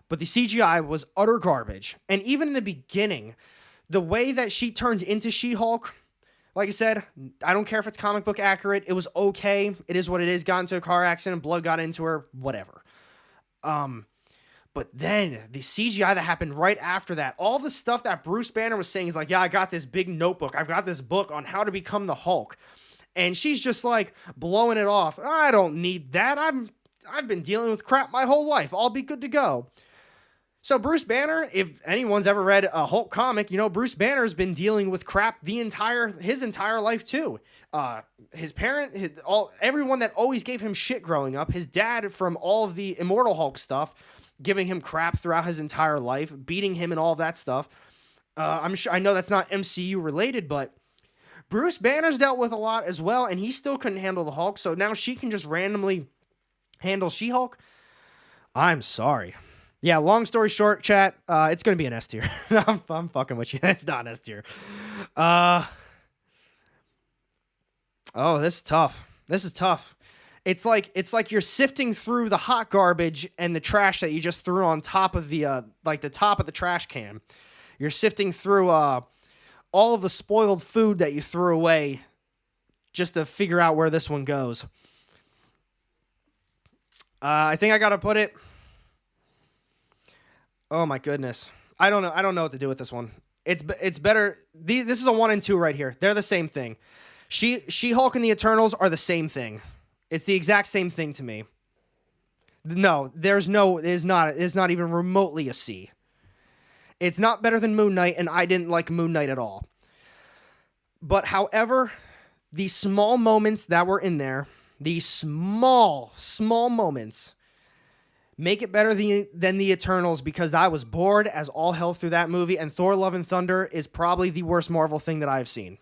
But the CGI was utter garbage. And even in the beginning, the way that she turned into She-Hulk, like I said, I don't care if it's comic book accurate. It was okay. It is what it is. Got into a car accident, blood got into her, whatever. But then the CGI that happened right after that, all the stuff that Bruce Banner was saying is like, yeah, I got this big notebook. I've got this book on how to become the Hulk. And she's just like blowing it off. I don't need that. I've been dealing with crap my whole life. I'll be good to go. So Bruce Banner, if anyone's ever read a Hulk comic, you know Bruce Banner's been dealing with crap his entire life too. His parent, everyone that always gave him shit growing up, his dad from all of the Immortal Hulk stuff, giving him crap throughout his entire life, beating him and all of that stuff. I know that's not MCU related, but Bruce Banner's dealt with a lot as well, and he still couldn't handle the Hulk, so now she can just randomly handle She-Hulk. I'm sorry. Yeah, long story short, chat, it's going to be an S tier. I'm fucking with you. It's not an S tier. Oh, this is tough. This is tough. It's like you're sifting through the hot garbage and the trash that you just threw on top of the top of the trash can. You're sifting through all of the spoiled food that you threw away just to figure out where this one goes. I think I got to put it. Oh my goodness. I don't know what to do with this one. It's better. This is a 1 and 2 right here. They're the same thing. She-Hulk and the Eternals are the same thing. It's the exact same thing to me. No, it's not even remotely a C. It's not better than Moon Knight, and I didn't like Moon Knight at all. But however, these small moments that were in there, these small moments, make it better than the Eternals, because I was bored as all hell through that movie, and Thor: Love and Thunder is probably the worst Marvel thing that I've seen.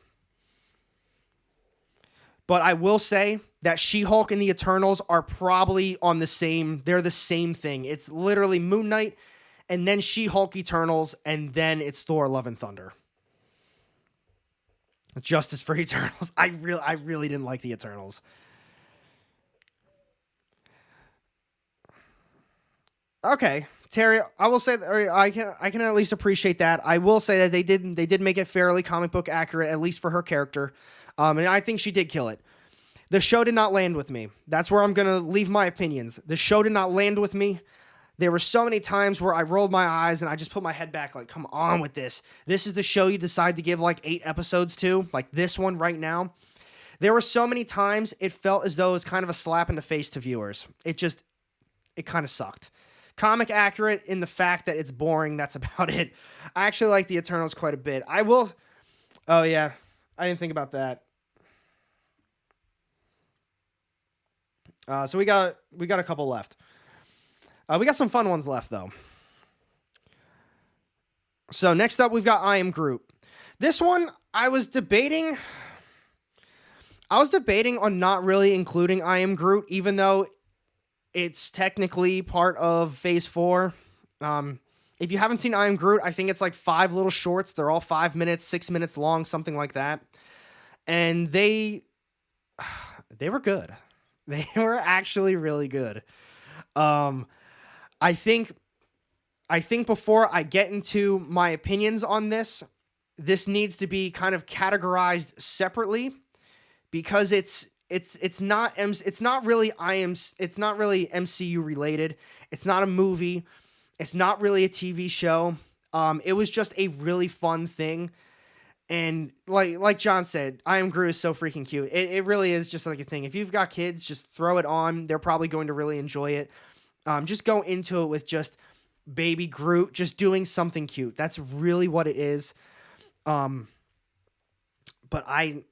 But I will say that She-Hulk and the Eternals are probably they're the same thing. It's literally Moon Knight, and then She-Hulk Eternals, and then it's Thor: Love and Thunder. Justice for Eternals. I really didn't like the Eternals. Okay, Terry, I will say that, I can at least appreciate that. I will say that they did make it fairly comic book accurate, at least for her character. And I think she did kill it. The show did not land with me. That's where I'm going to leave my opinions. The show did not land with me. There were so many times where I rolled my eyes and I just put my head back like, come on with this. This is the show you decide to give like 8 episodes to, like this one right now. There were so many times it felt as though it was kind of a slap in the face to viewers. It kind of sucked. Comic accurate in the fact that it's boring. That's about it. I actually like the Eternals quite a bit. Oh yeah, I didn't think about that. So we got a couple left. We got some fun ones left though. So next up we've got I Am Groot. This one I was debating on not really including I Am Groot, even though it's technically part of Phase 4. If you haven't seen I Am Groot, I think it's like 5 little shorts. They're all 5 minutes, 6 minutes long, something like that. And they were good. They were actually really good. Um, I think before I get into my opinions on this, this needs to be kind of categorized separately because it's not really MCU related. It's not a movie. It's not really a TV show. It was just a really fun thing. And like John said, I Am Groot is so freaking cute. It really is just like a thing. If you've got kids, just throw it on. They're probably going to really enjoy it. Just go into it with just baby Groot just doing something cute. That's really what it is. But I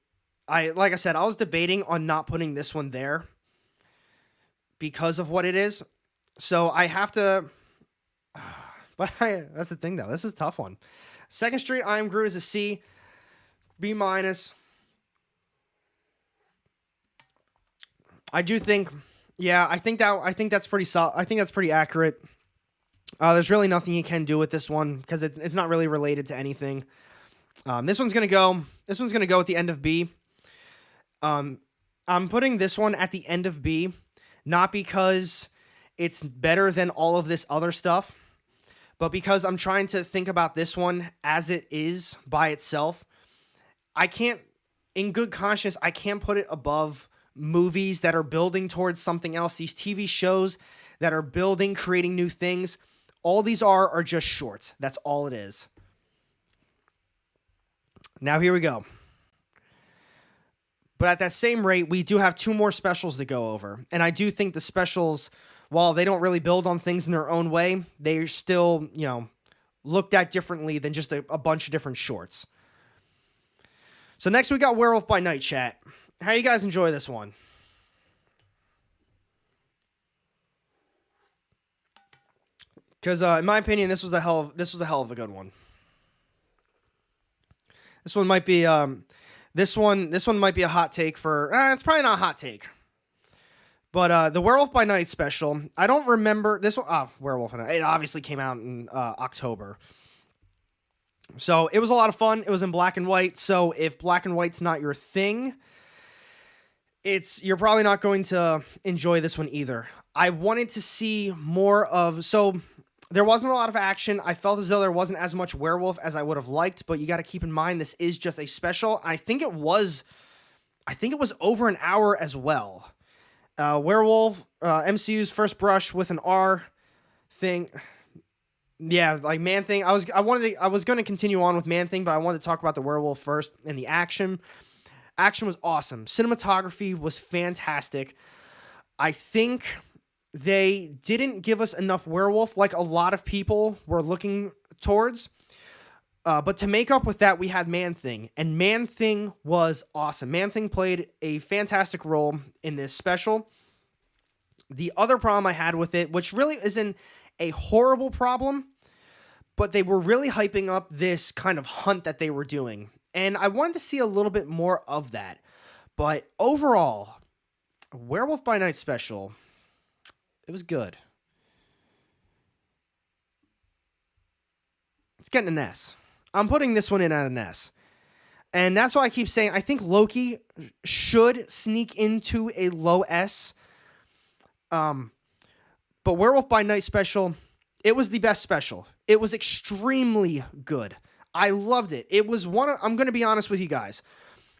like I said, I was debating on not putting this one there because of what it is. So I have to. That's the thing though. This is a tough one. Second Street, I Am Groot is a C. B minus. I do think, yeah, I think that's pretty solid. I think that's pretty accurate. There's really nothing you can do with this one because it's not really related to anything. This one's gonna go at the end of B. I'm putting this one at the end of B, not because it's better than all of this other stuff, but because I'm trying to think about this one as it is by itself. I can't, in good conscience, I can't put it above movies that are building towards something else. These TV shows that are building, creating new things. All these are just shorts. That's all it is. Now here we go. But at that same rate, we do have 2 more specials to go over. And I do think the specials, while they don't really build on things in their own way, they're still, looked at differently than just a bunch of different shorts. So next we got Werewolf by Night, chat. How you guys enjoy this one? Because in my opinion, this was a hell of a good one. This one might be this one might be a hot take for. It's probably not a hot take. But the Werewolf by Night special, I don't remember this one. Werewolf by Night. It obviously came out in October. So it was a lot of fun. It was in black and white. So if black and white's not your thing, you're probably not going to enjoy this one either. I wanted to see more of, so there wasn't a lot of action. I felt as though there wasn't as much werewolf as I would have liked, but you got to keep in mind this is just a special. I think it was over an hour as well. Werewolf, MCU's first brush with an R thing. Yeah, like Man Thing. I was going to continue on with Man Thing, but I wanted to talk about the werewolf first and the action. Action was awesome. Cinematography was fantastic. I think they didn't give us enough werewolf like a lot of people were looking towards. But to make up with that, we had Man Thing, and Man Thing was awesome. Man Thing played a fantastic role in this special. The other problem I had with it, which really isn't a horrible problem, but they were really hyping up this kind of hunt that they were doing. And I wanted to see a little bit more of that. But overall, Werewolf by Night special, it was good. It's getting an S. I'm putting this one in at an S. And that's why I keep saying I think Loki should sneak into a low S. But Werewolf by Night special, it was the best special. It was extremely good. I loved it. It was I'm going to be honest with you guys.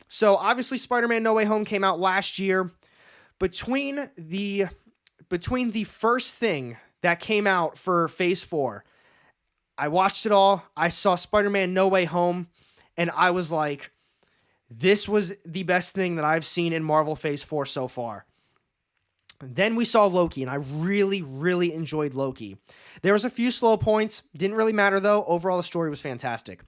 So obviously Spider-Man No Way Home came out last year. Between the first thing that came out for Phase 4, I watched it all. I saw Spider-Man No Way Home, and I was like, this was the best thing that I've seen in Marvel Phase 4 so far. Then we saw Loki, and I really, really enjoyed Loki. There was a few slow points. Didn't really matter, though. Overall, the story was fantastic.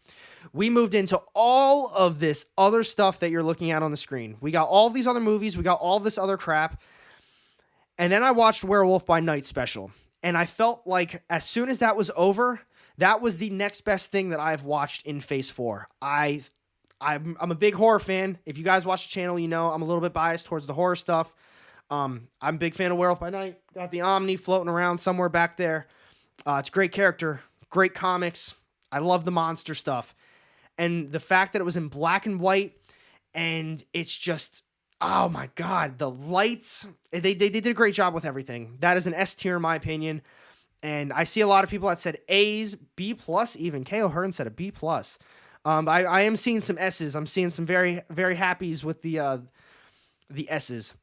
We moved into all of this other stuff that you're looking at on the screen. We got all these other movies. We got all this other crap. And then I watched Werewolf by Night special. And I felt like as soon as that was over, that was the next best thing that I've watched in Phase 4. I'm a big horror fan. If you guys watch the channel, you know I'm a little bit biased towards the horror stuff. I'm a big fan of Werewolf by Night. Got the Omni floating around somewhere back there. It's a great character, great comics. I love the monster stuff. And the fact that it was in black and white, and it's just, Oh my God, the lights, they did a great job with everything. That is an S tier in my opinion. And I see a lot of people that said A's, B plus even. K.O. Hearn said a B plus. I am seeing some S's. I'm seeing some very, very happies with the S's.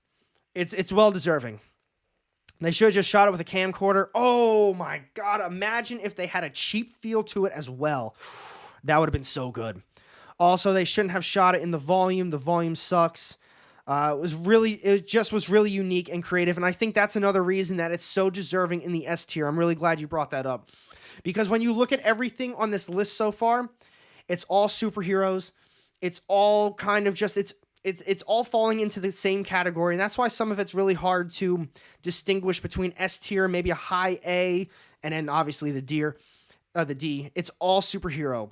It's well deserving. They should have just shot it with a camcorder. Oh my God, imagine if they had a cheap feel to it as well. That would have been so good. Also, they shouldn't have shot it in the volume. The volume sucks. It just was really unique and creative. And I think that's another reason that it's so deserving in the S tier. I'm really glad you brought that up. Because when you look at everything on this list so far, it's all superheroes. It's all kind of just, it's all falling into the same category. And that's why some of it's really hard to distinguish between S tier, maybe a high A, and then obviously the D. It's all superhero.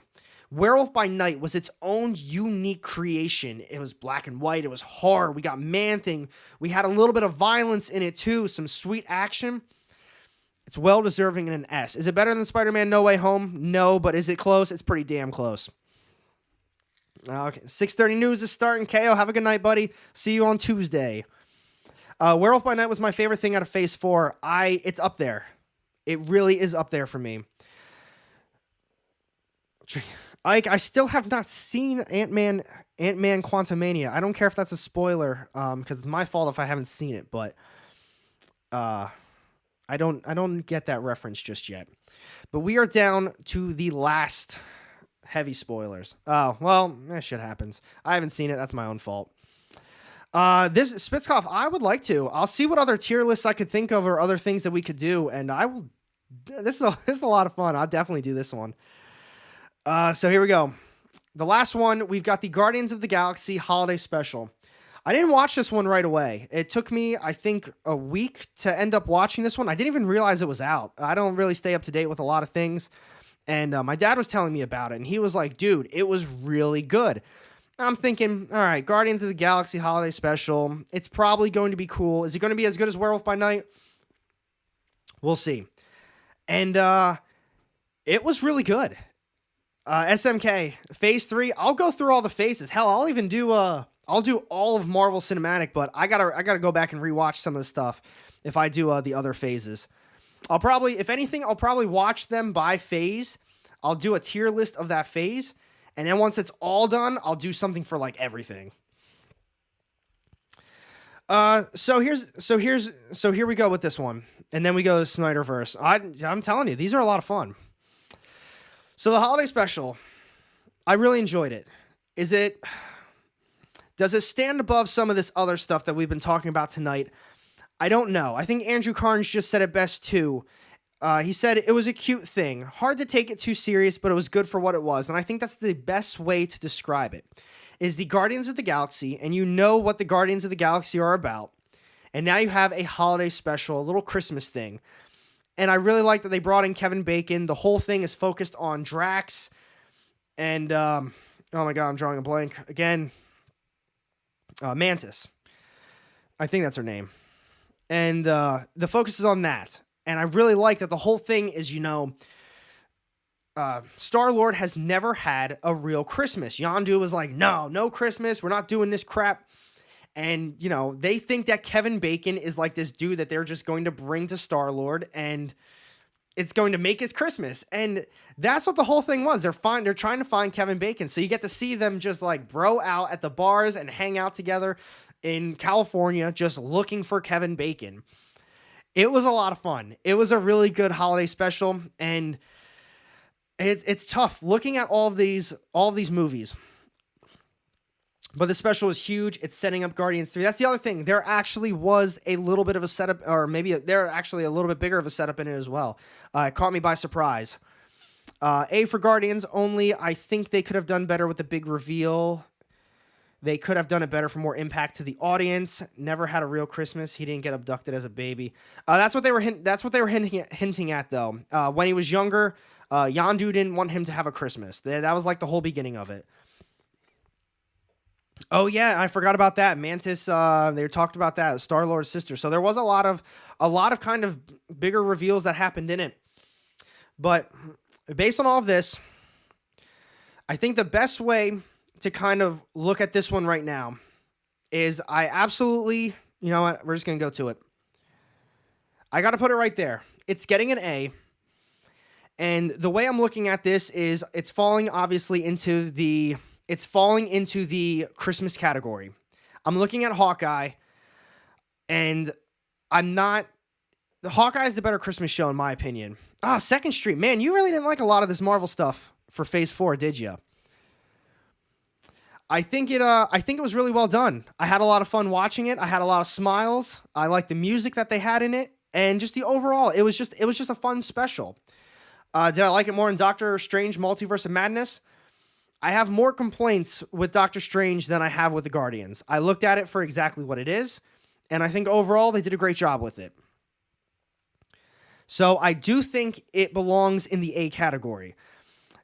Werewolf by Night was its own unique creation. It was black and white. It was horror. We got Man-Thing. We had a little bit of violence in it too. Some sweet action. It's well deserving in an S. Is it better than Spider-Man No Way Home? No, but is it close? It's pretty damn close. Okay, 6:30 news is starting. KO, have a good night, buddy. See you on Tuesday. Werewolf by Night was my favorite thing out of Phase 4. It's up there. It really is up there for me. I still have not seen Ant-Man Quantumania. I don't care if that's a spoiler, because it's my fault if I haven't seen it, but I don't get that reference just yet. But we are down to the last heavy spoilers. Oh, well, that shit happens. I haven't seen it. That's my own fault. This Spitzkoff, I would like to. I'll see what other tier lists I could think of or other things that we could do, and I will. This is a lot of fun. I'll definitely do this one. So here we go. The last one, we've got the Guardians of the Galaxy Holiday Special. I didn't watch this one right away. It took me, I think, a week to end up watching this one. I didn't even realize it was out. I don't really stay up to date with a lot of things. And my dad was telling me about it, and he was like, dude, it was really good. And I'm thinking, all right, Guardians of the Galaxy Holiday Special. It's probably going to be cool. Is it going to be as good as Werewolf by Night? We'll see. And it was really good. SMK Phase 3. I'll go through all the phases. Hell, I'll even do I'll do all of Marvel Cinematic, but I gotta go back and rewatch some of the stuff if I do the other phases. I'll probably, if anything, I'll probably watch them by phase. I'll do a tier list of that phase, and then once it's all done, I'll do something for like everything. So here we go with this one, and then we go to Snyderverse. I'm telling you, these are a lot of fun. So the holiday special, I really enjoyed it. Does it stand above some of this other stuff that we've been talking about tonight? I don't know. I think Andrew Carnes just said it best too. He said it was a cute thing. Hard to take it too serious, but it was good for what it was. And I think that's the best way to describe it. Is the Guardians of the Galaxy, and you know what the Guardians of the Galaxy are about. And now you have a holiday special, a little Christmas thing. And I really like that they brought in Kevin Bacon. The whole thing is focused on Drax. And, oh my God, I'm drawing a blank. Again, Mantis. I think that's her name. And the focus is on that. And I really like that the whole thing is, Star-Lord has never had a real Christmas. Yondu was like, no Christmas. We're not doing this crap. And, they think that Kevin Bacon is like this dude that they're just going to bring to Star-Lord, and it's going to make his Christmas. And that's what the whole thing was. They're trying to find Kevin Bacon. So you get to see them just like bro out at the bars and hang out together in California, just looking for Kevin Bacon. It was a lot of fun. It was a really good holiday special. And it's tough looking at all these movies. But the special was huge. It's setting up Guardians 3. That's the other thing. There actually was a little bit of a setup, or maybe they're actually a little bit bigger of a setup in it as well. It caught me by surprise. A for Guardians only. I think they could have done better with the big reveal. They could have done it better for more impact to the audience. Never had a real Christmas. He didn't get abducted as a baby. That's what they were hinting at though. When he was younger, Yondu didn't want him to have a Christmas. That was like the whole beginning of it. Oh yeah, I forgot about that. Mantis, they talked about that, Star-Lord's sister. So there was a lot of kind of bigger reveals that happened in it. But based on all of this, I think the best way to kind of look at this one right now is I absolutely, you know what, we're just going to go to it. I got to put it right there. It's getting an A. And the way I'm looking at this is it's falling obviously into the Christmas category. I'm looking at Hawkeye, and Hawkeye is the better Christmas show in my opinion. Second Street, man, you really didn't like a lot of this Marvel stuff for Phase 4, did you? I think it was really well done. I had a lot of fun watching it. I had a lot of smiles. I liked the music that they had in it, and just the overall, it was just a fun special. Did I like it more in Doctor Strange Multiverse of Madness? I have more complaints with Doctor Strange than I have with the Guardians. I looked at it for exactly what it is, and I think overall they did a great job with it. So I do think it belongs in the A category.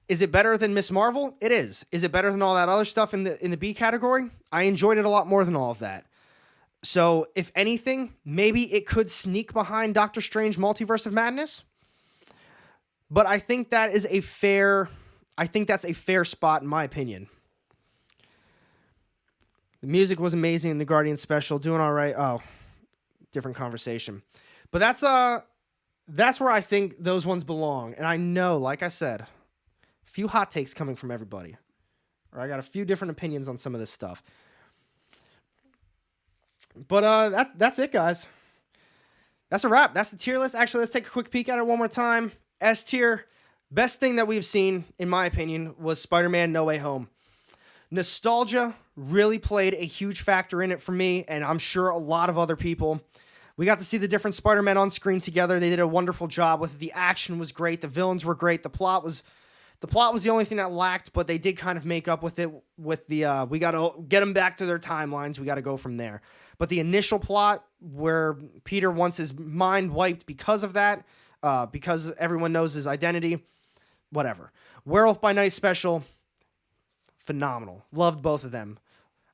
Is it better than Miss Marvel? It is. Is it better than all that other stuff in the B category? I enjoyed it a lot more than all of that. So if anything, maybe it could sneak behind Doctor Strange Multiverse of Madness. But I think that's a fair spot in my opinion. The music was amazing in the Guardian special, doing all right. Oh, different conversation. But that's where I think those ones belong. And I know, like I said, a few hot takes coming from everybody. Or I got a few different opinions on some of this stuff. But that's it, guys. That's a wrap. That's the tier list. Actually, let's take a quick peek at it one more time. S tier, best thing that we've seen, in my opinion, was Spider-Man No Way Home. Nostalgia really played a huge factor in it for me, and I'm sure a lot of other people. We got to see the different Spider-Men on screen together. They did a wonderful job with it. The action was great. The villains were great. The plot was the only thing that lacked, but they did kind of make up with it with the, we got to get them back to their timelines. We got to go from there. But the initial plot where Peter wants his mind wiped because of that, because everyone knows his identity, whatever. Werewolf by Night special, phenomenal. Loved both of them.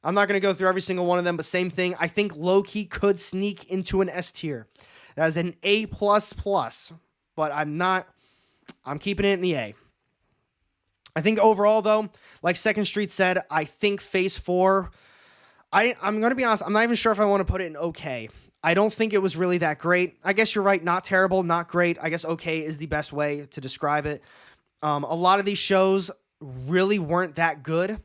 I'm not going to go through every single one of them, but same thing. I think Loki could sneak into an S tier. That is an A++, but I'm keeping it in the A. I think overall, though, like Second Street said, I think Phase 4, I'm going to be honest, I'm not even sure if I want to put it in okay. I don't think it was really that great. I guess you're right, not terrible, not great. I guess okay is the best way to describe it. A lot of these shows really weren't that good.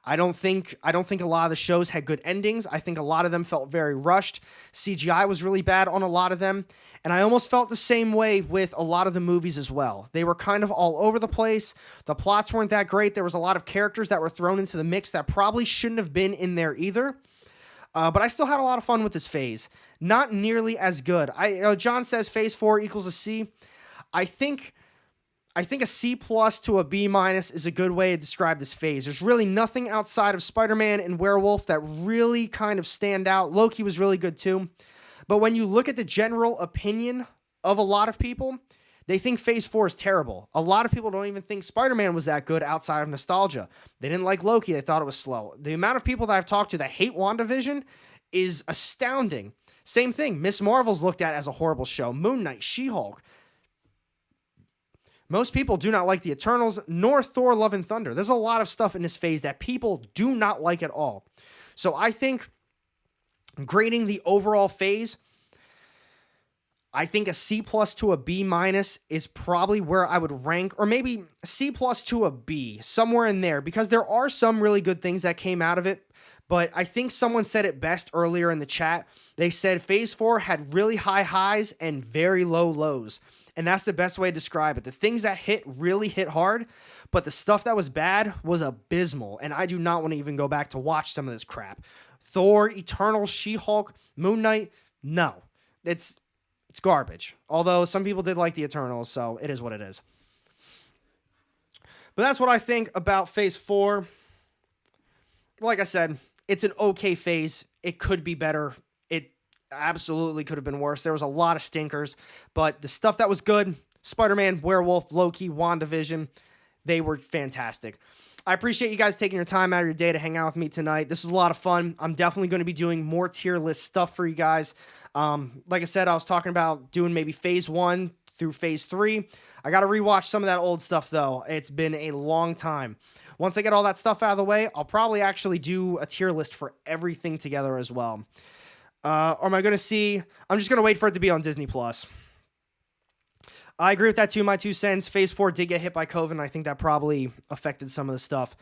I don't think a lot of the shows had good endings. I think a lot of them felt very rushed. CGI was really bad on a lot of them. And I almost felt the same way with a lot of the movies as well. They were kind of all over the place. The plots weren't that great. There was a lot of characters that were thrown into the mix that probably shouldn't have been in there either. But I still had a lot of fun with this phase. Not nearly as good. John says Phase 4 equals a C. I think a C+ to a B- is a good way to describe this phase. There's really nothing outside of Spider-Man and Werewolf that really kind of stand out. Loki was really good too. But when you look at the general opinion of a lot of people, they think Phase 4 is terrible. A lot of people don't even think Spider-Man was that good outside of nostalgia. They didn't like Loki. They thought it was slow. The amount of people that I've talked to that hate WandaVision is astounding. Same thing. Miss Marvel's looked at as a horrible show. Moon Knight, She-Hulk. Most people do not like the Eternals, nor Thor Love and Thunder. There's a lot of stuff in this phase that people do not like at all. So I think grading the overall phase, I think a C+ to a B- is probably where I would rank, or maybe C+ to a B, somewhere in there, because there are some really good things that came out of it. But I think someone said it best earlier in the chat. They said Phase 4 had really high highs and very low lows. And that's the best way to describe it. The things that really hit hard, but the stuff that was bad was abysmal. And I do not want to even go back to watch some of this crap. Thor, Eternal, She-Hulk, Moon Knight, no. It's garbage. Although some people did like the Eternals, so it is what it is. But that's what I think about Phase 4. Like I said, it's an okay phase. It could be better. It absolutely could have been worse. There was a lot of stinkers, but the stuff that was good, Spider-Man, Werewolf, Loki, WandaVision, they were fantastic. I appreciate you guys taking your time out of your day to hang out with me tonight. This is a lot of fun. I'm definitely going to be doing more tier list stuff for you guys. Like I said, I was talking about doing maybe Phase 1 through Phase 3. I got to rewatch some of that old stuff, though. It's been a long time. once I get all that stuff out of the way, I'll probably actually do a tier list for everything together as well. Or am I going to see? I'm just going to wait for it to be on Disney Plus. I agree with that too, my 2 cents. Phase 4 did get hit by COVID, and I think that probably affected some of the stuff.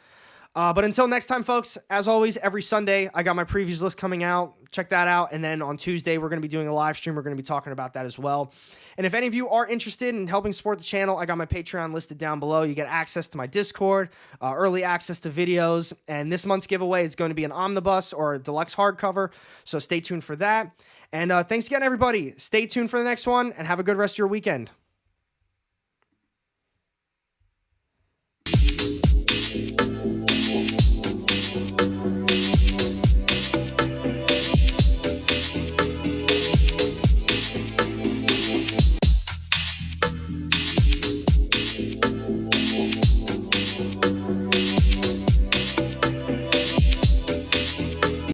But until next time, folks, as always, every Sunday, I got my previews list coming out. Check that out. And then on Tuesday, we're going to be doing a live stream. We're going to be talking about that as well. And if any of you are interested in helping support the channel, I got my Patreon listed down below. You get access to my Discord, early access to videos. And this month's giveaway is going to be an omnibus or a deluxe hardcover. So stay tuned for that. And thanks again, everybody. Stay tuned for the next one and have a good rest of your weekend.